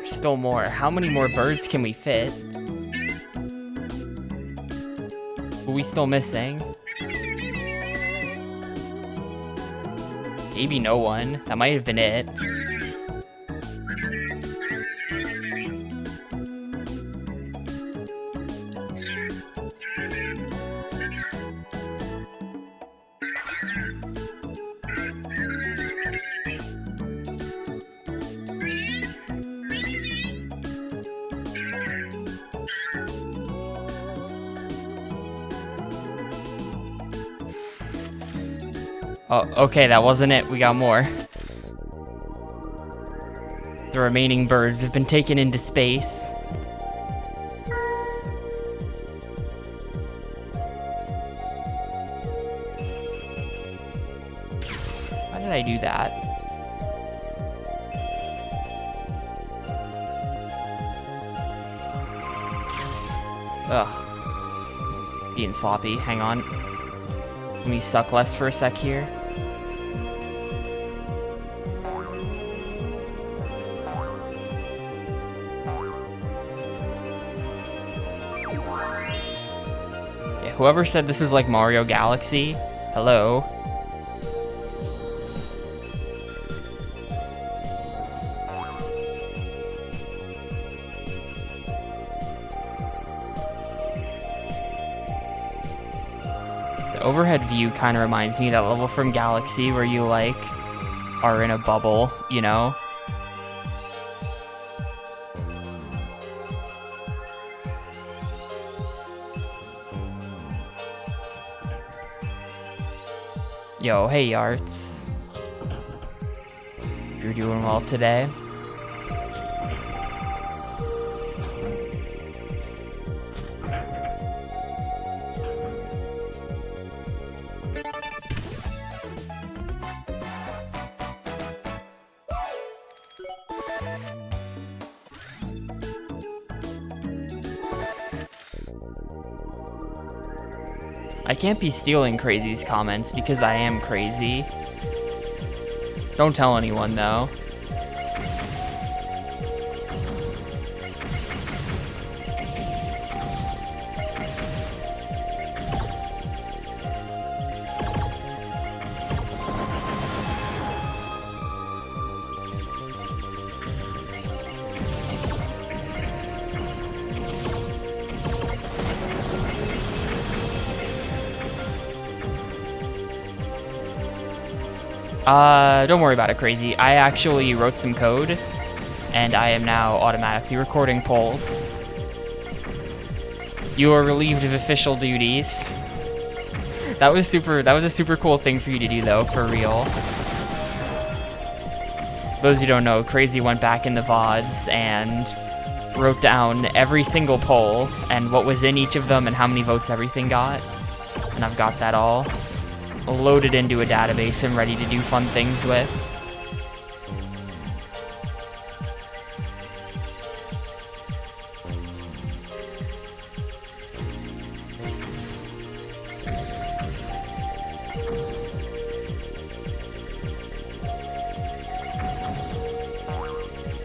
Speaker 1: Still more. How many more birds can we fit? Are we still missing? Maybe no one. That might have been it. Oh, okay, that wasn't it. We got more. The remaining birds have been taken into space. Why did I do that? Ugh. Being sloppy. Hang on. Let me suck less for a sec here. Yeah, whoever said this is like Mario Galaxy, hello. The overhead view kind of reminds me of that level from Galaxy where you like are in a bubble, you know? Yo, hey Yarts. You're doing well today. I can't be stealing Crazy's comments because I am crazy. Don't tell anyone though. Don't worry about it, Crazy. I actually wrote some code, and I am now automatically recording polls. You are relieved of official duties. That was a super cool thing for you to do, though, for real. Those who don't know, Crazy went back in the VODs and wrote down every single poll, and what was in each of them, and how many votes everything got. And I've got that all loaded into a database and ready to do fun things with.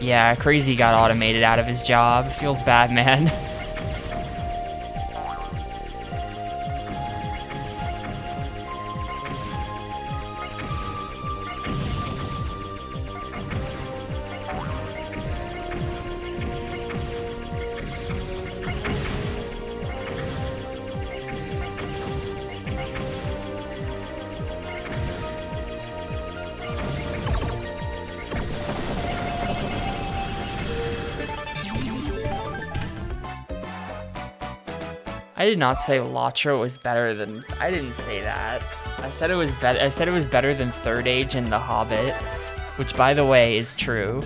Speaker 1: Yeah, Crazy got automated out of his job. Feels bad, man. I did not say Latra was better than. I didn't say that. I said it was better. I said it was better than Third Age and The Hobbit, which, by the way, is true.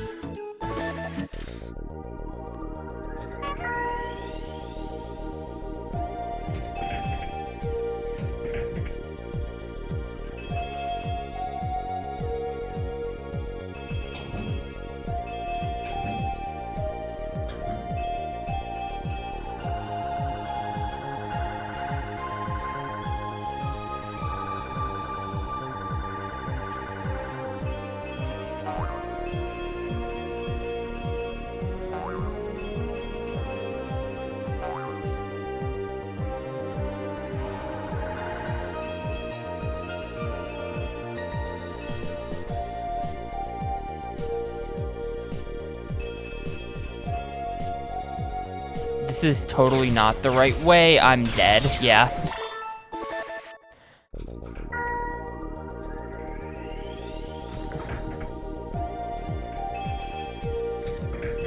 Speaker 1: This is totally not the right way. I'm dead. Yeah.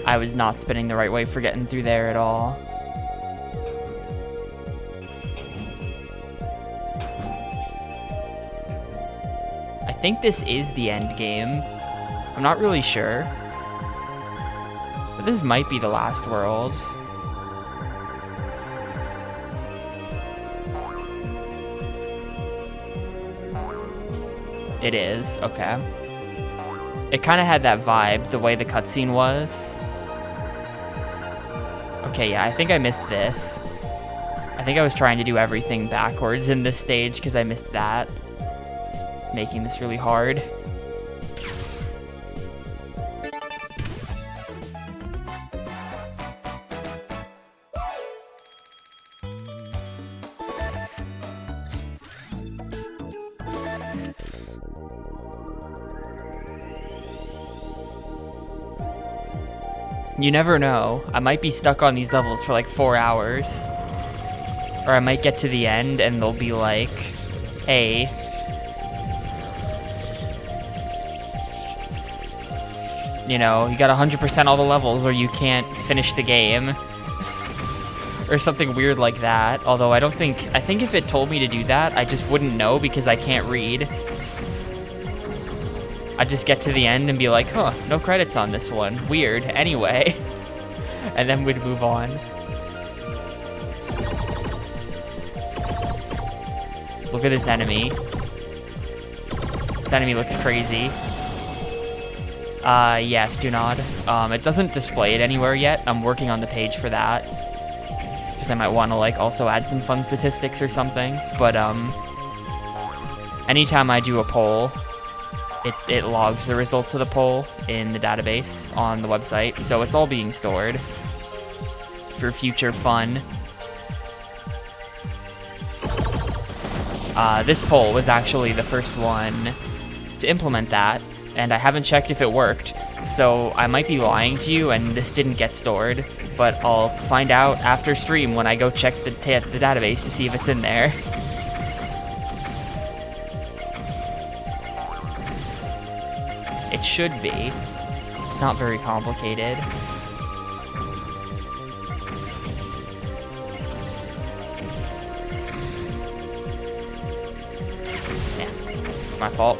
Speaker 1: I was not spinning the right way for getting through there at all. think this is the end game. I'm not really sure. But this might be the last world. It is, okay. It kind of had that vibe, the way the cutscene was. Okay, yeah, I think I missed this. I think I was trying to do everything backwards in this stage because I missed that. Making this really hard. You never know. I might be stuck on these levels for like 4 hours. Or I might get to the end and they'll be like, hey, you know, you got 100% all the levels or you can't finish the game. Or something weird like that. Although I think if it told me to do that, I just wouldn't know because I can't read. I'd just get to the end and be like, huh, no credits on this one. Weird. Anyway. And then we'd move on. Look at this enemy. This enemy looks crazy. Yes, do nod. It doesn't display it anywhere yet. I'm working on the page for that. Because I might want to, like, also add some fun statistics or something. But, anytime I do a poll, it logs the results of the poll in the database on the website, so it's all being stored for future fun. This poll was actually the first one to implement that, and I haven't checked if it worked, so I might be lying to you and this didn't get stored, but I'll find out after stream when I go check the database to see if it's in there. It should be. It's not very complicated. Yeah, it's my fault.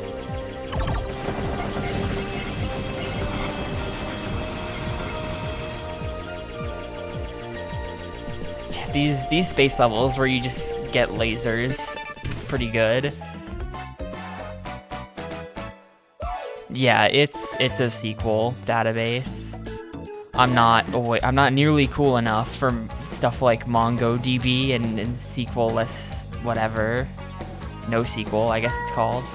Speaker 1: These space levels where you just get lasers, it's pretty good. Yeah, it's a sequel database. I'm not nearly cool enough for stuff like MongoDB and SQL-less whatever. NoSQL, I guess it's called.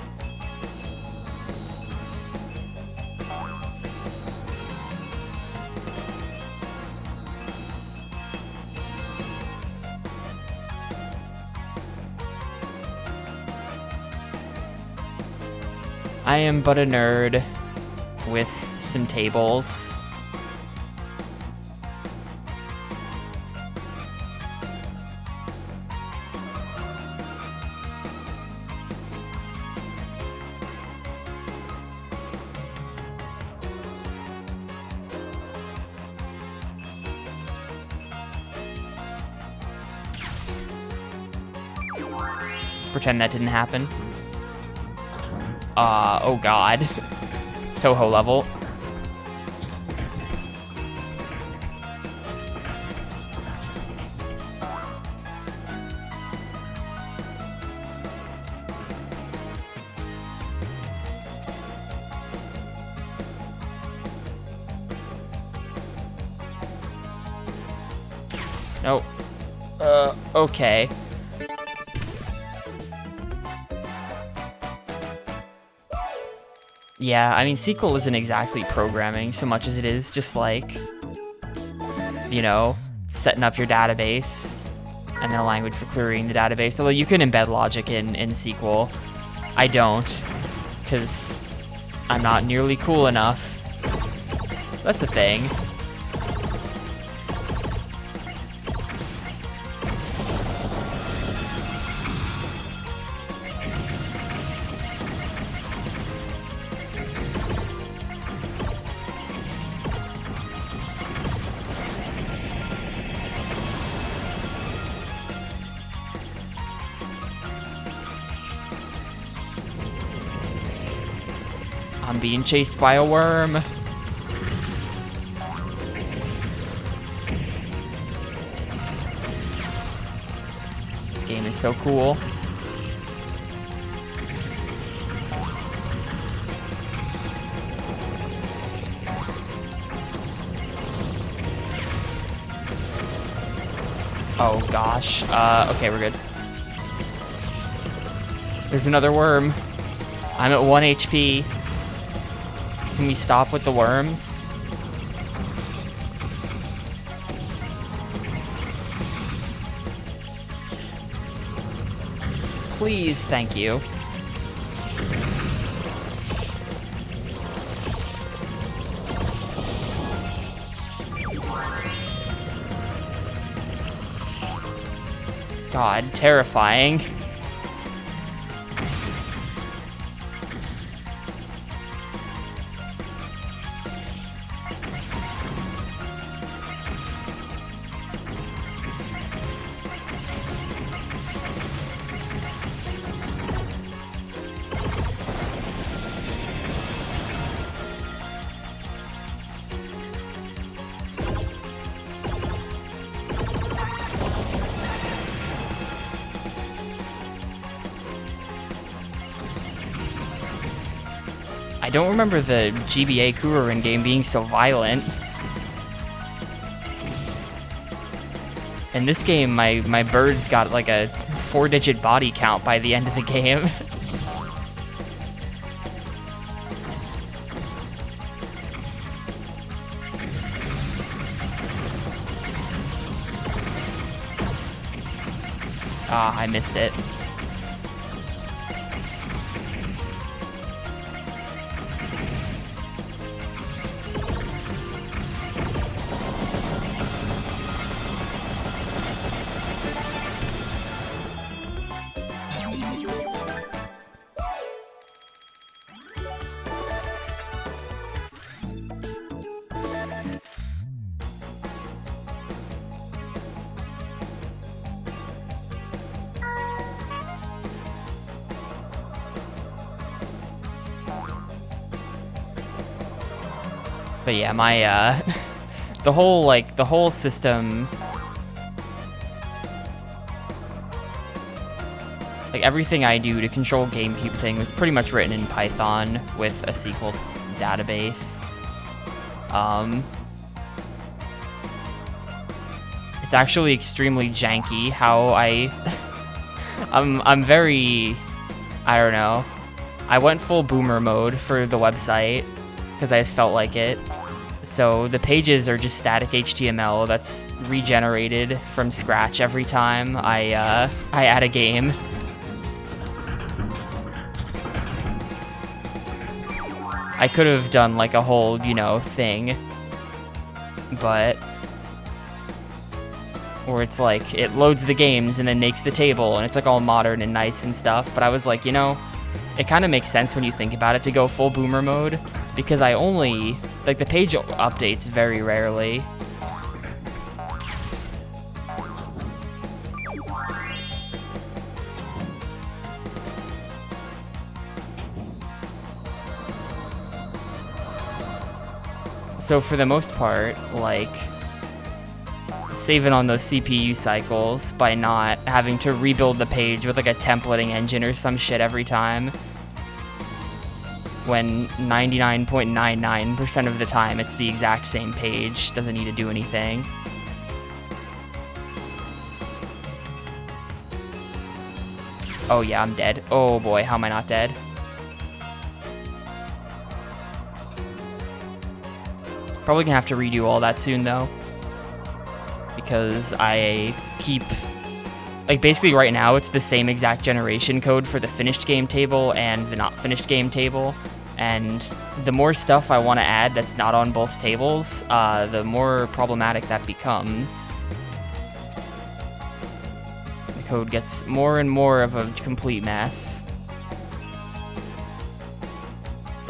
Speaker 1: I am but a nerd with some tables. Let's pretend that didn't happen. Oh god. Toho level. Nope. Okay. Yeah, I mean, SQL isn't exactly programming so much as it is just like, you know, setting up your database and then a language for querying the database. Although you can embed logic in SQL. I don't, because I'm not nearly cool enough. That's the thing. I'm being chased by a worm. This game is so cool. Oh gosh. Okay, we're good. There's another worm. I'm at 1 HP. Can we stop with the worms? Please, thank you. God, terrifying. I don't remember the GBA Kururin game being so violent. In this game, my bird's got like a 4-digit body count by the end of the game. Ah, I missed it. But yeah, my the whole system, like everything I do to control Gamecube thing was pretty much written in Python with a SQL database. It's actually extremely janky how I'm very, I don't know. I went full boomer mode for the website because I just felt like it. So the pages are just static HTML that's regenerated from scratch every time I add a game. I could have done like a whole, thing, but where it's like it loads the games and then makes the table and it's like all modern and nice and stuff. But I was like, it kind of makes sense when you think about it to go full boomer mode, because I only, like, the page updates very rarely. So for the most part, like, saving on those CPU cycles by not having to rebuild the page with like a templating engine or some shit every time, when 99.99% of the time it's the exact same page, doesn't need to do anything. Oh yeah, I'm dead. Oh boy, how am I not dead? Probably gonna have to redo all that soon though, because I keep, like, basically right now it's the same exact generation code for the finished game table and the not finished game table, and the more stuff I want to add that's not on both tables, the more problematic that becomes. The code gets more and more of a complete mess.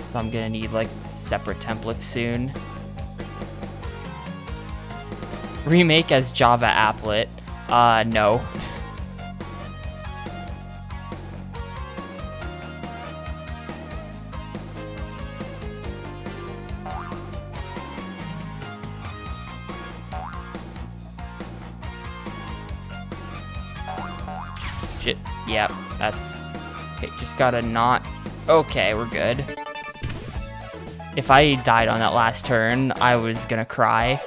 Speaker 1: So I'm gonna need like separate templates soon. Remake as Java applet. No. Yep, that's... Okay, just gotta not... Okay, we're good. If I died on that last turn, I was gonna cry.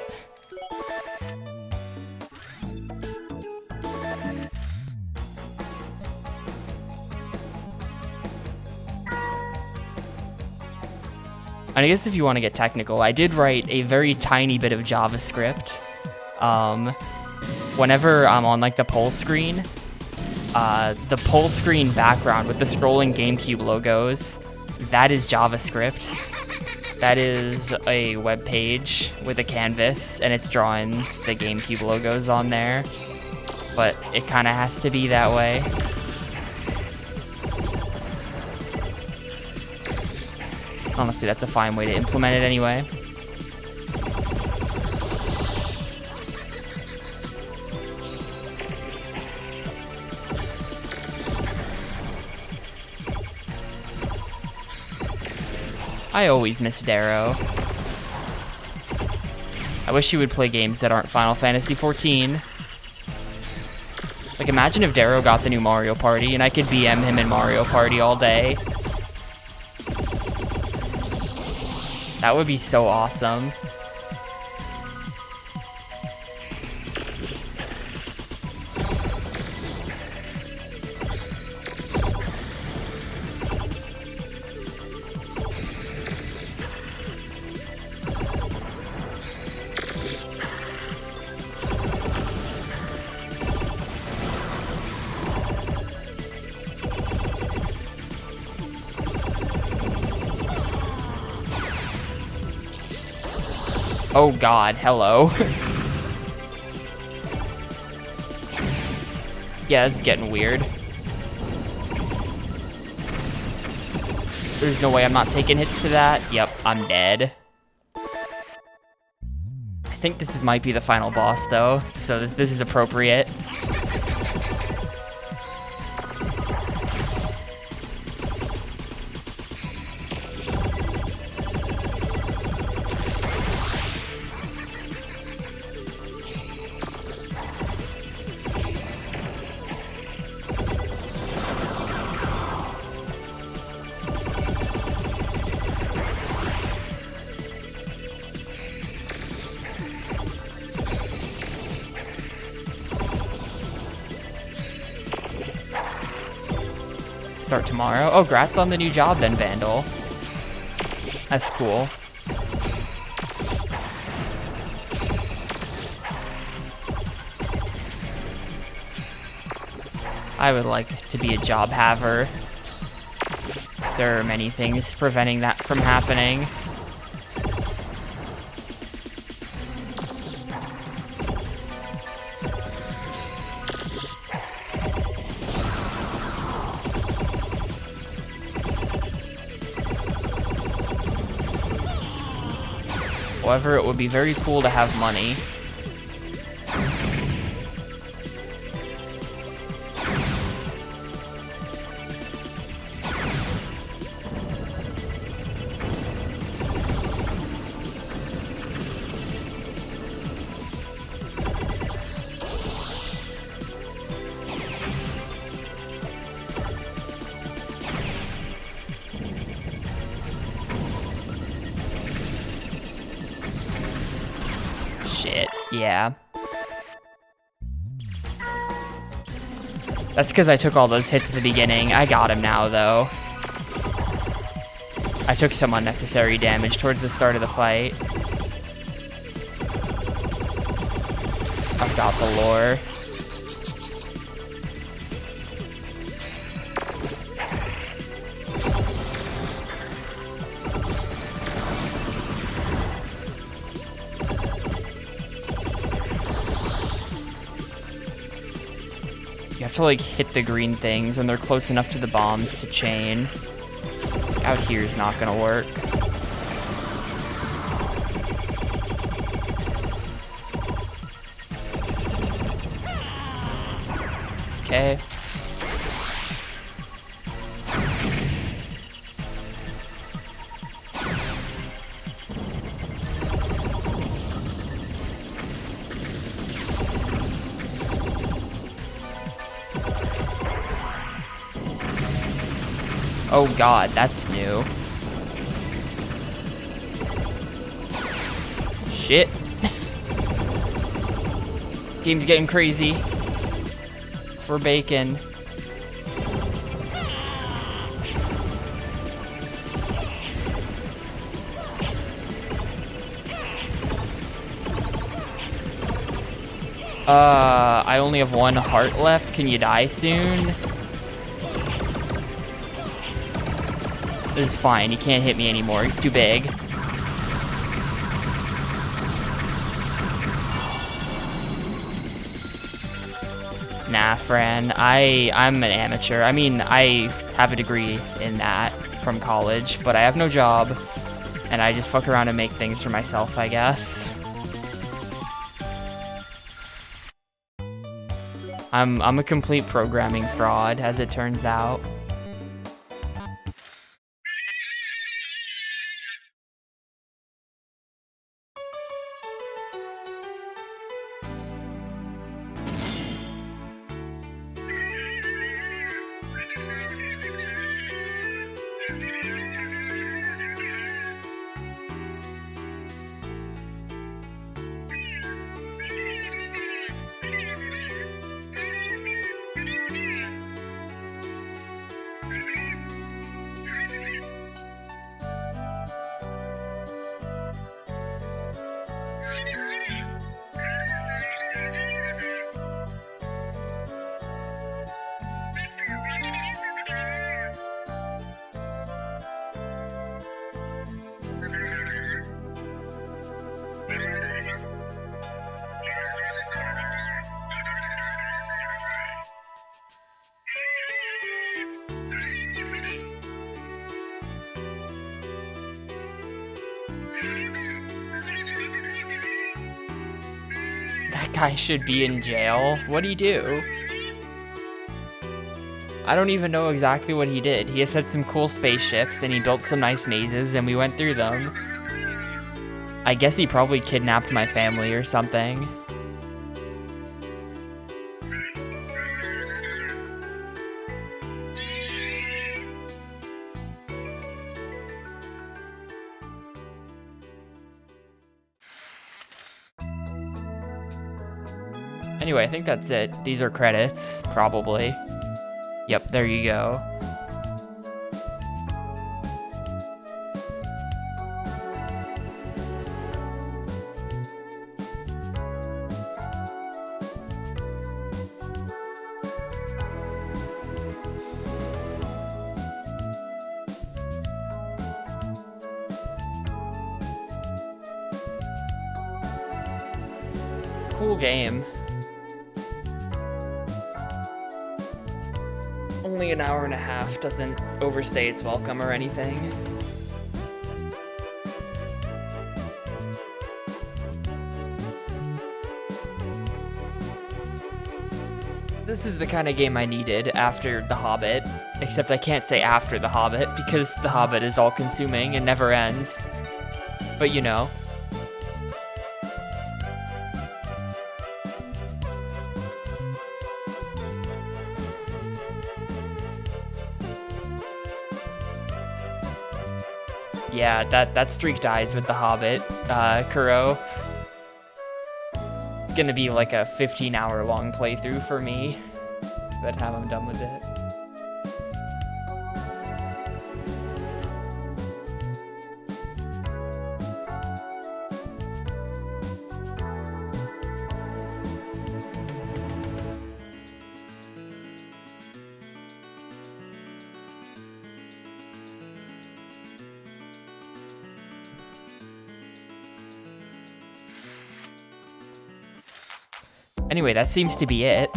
Speaker 1: And I guess if you want to get technical, I did write a very tiny bit of JavaScript. Whenever I'm on like the poll screen background with the scrolling GameCube logos, that is JavaScript. That is a web page with a canvas, and it's drawing the GameCube logos on there. But it kind of has to be that way. Honestly, that's a fine way to implement it anyway. I always miss Darrow. I wish he would play games that aren't Final Fantasy XIV. Like, imagine if Darrow got the new Mario Party and I could BM him in Mario Party all day. That would be so awesome. Oh god, hello. Yeah, this is getting weird. There's no way I'm not taking hits to that. Yep, I'm dead. I think this might be the final boss though, so this is appropriate. Start tomorrow. Oh, grats on the new job then, Vandal. That's cool. I would like to be a job haver. There are many things preventing that from happening. However, it would be very cool to have money. Shit, yeah. That's because I took all those hits at the beginning. I got him now, though. I took some unnecessary damage towards the start of the fight. I've got the lore. You have to like hit the green things when they're close enough to the bombs to chain. Out here is not gonna work. Okay. Oh god, that's new. Shit. Game's getting crazy. For bacon. I only have one heart left. Can you die soon? It's fine. He can't hit me anymore. He's too big. Nah, Fran. I'm an amateur. I mean, I have a degree in that from college, but I have no job, and I just fuck around and make things for myself, I guess. I'm a complete programming fraud, as it turns out. That guy should be in jail. What'd he do? I don't even know exactly what he did. He has had some cool spaceships and he built some nice mazes and we went through them. I guess he probably kidnapped my family or something. Anyway, I think that's it. These are credits, probably. Yep, there you go. Cool game. Only an hour and a half doesn't overstay its welcome or anything. This is the kind of game I needed after The Hobbit, except I can't say after The Hobbit because The Hobbit is all-consuming and never ends. But you know. Yeah, that streak dies with The Hobbit, Kuro. It's gonna be like a 15-hour long playthrough for me by the time I'm done with it. Anyway, that seems to be it.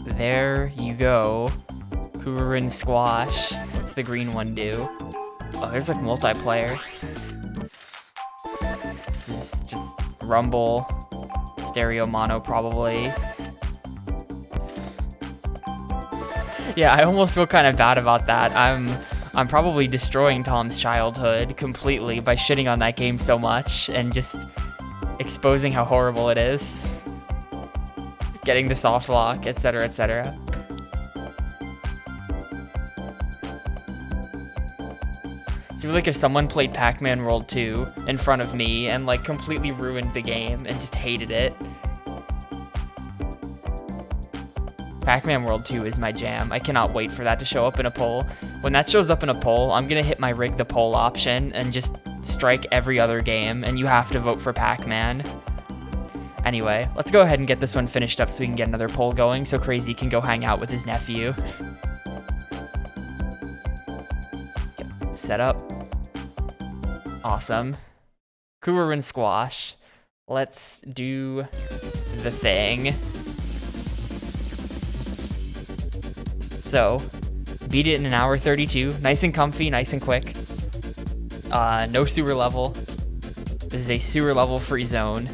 Speaker 1: There you go. Kururin Squash. What's the green one do? Oh, there's like multiplayer. This is just Rumble. Stereo mono, probably. Yeah, I almost feel kind of bad about that. I'm probably destroying Tom's childhood completely by shitting on that game so much and just exposing how horrible it is. Getting the soft lock, etc., etc. feel like if someone played Pac-Man World 2 in front of me and like completely ruined the game and just hated it. Pac-Man World 2 is my jam. I cannot wait for that to show up in a poll. When that shows up in a poll, I'm gonna hit my rig the poll option and just strike every other game, and you have to vote for Pac-Man. Anyway, let's go ahead and get this one finished up so we can get another poll going so Crazy can go hang out with his nephew. Set up. Awesome. Kururin squash. Let's do the thing. So, beat it in 1:32. Nice and comfy, nice and quick. No sewer level. This is a sewer level free zone.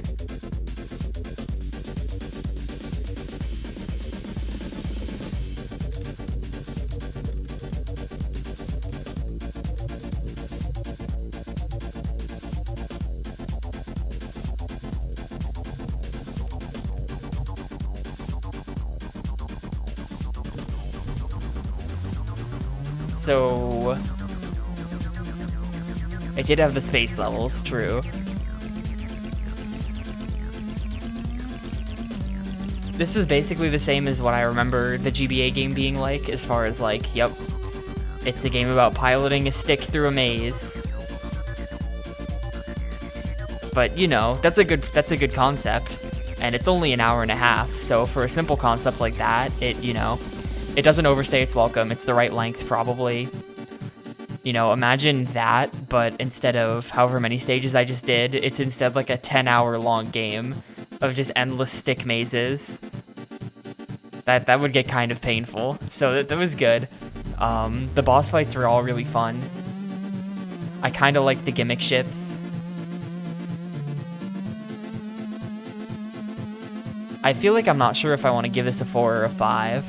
Speaker 1: So, I did have the space levels, true. This is basically the same as what I remember the GBA game being like, as far as like, yep, it's a game about piloting a stick through a maze. But you know, that's a good concept, and it's only an hour and a half. So for a simple concept like that, it doesn't overstay its welcome. It's the right length, probably. You know, imagine that, but instead of however many stages I just did, it's instead like a 10-hour long game of just endless stick mazes. That would get kind of painful. So that was good. The boss fights were all really fun. I kind of like the gimmick ships. I feel like I'm not sure if I want to give this a 4 or a 5.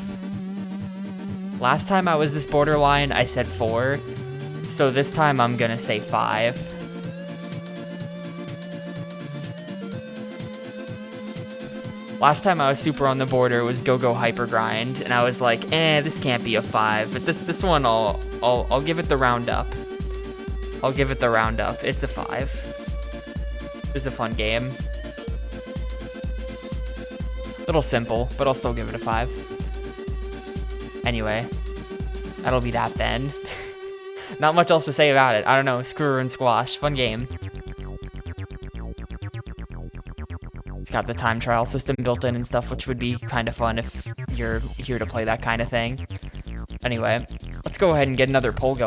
Speaker 1: Last time I was this borderline, I said 4. So this time I'm gonna say 5. Last time I was super on the border was Go-Go Hyper Grind, and I was like, this can't be a 5. But this one I'll give it the round up. I'll give it the round up. It's a 5. It's a fun game. Little simple, but I'll still give it a 5. Anyway, that'll be that then. Not much else to say about it. I don't know. Kururin squash, fun game. It's got the time trial system built in and stuff, which would be kind of fun if you're here to play that kind of thing. Anyway, let's go ahead and get another poll going.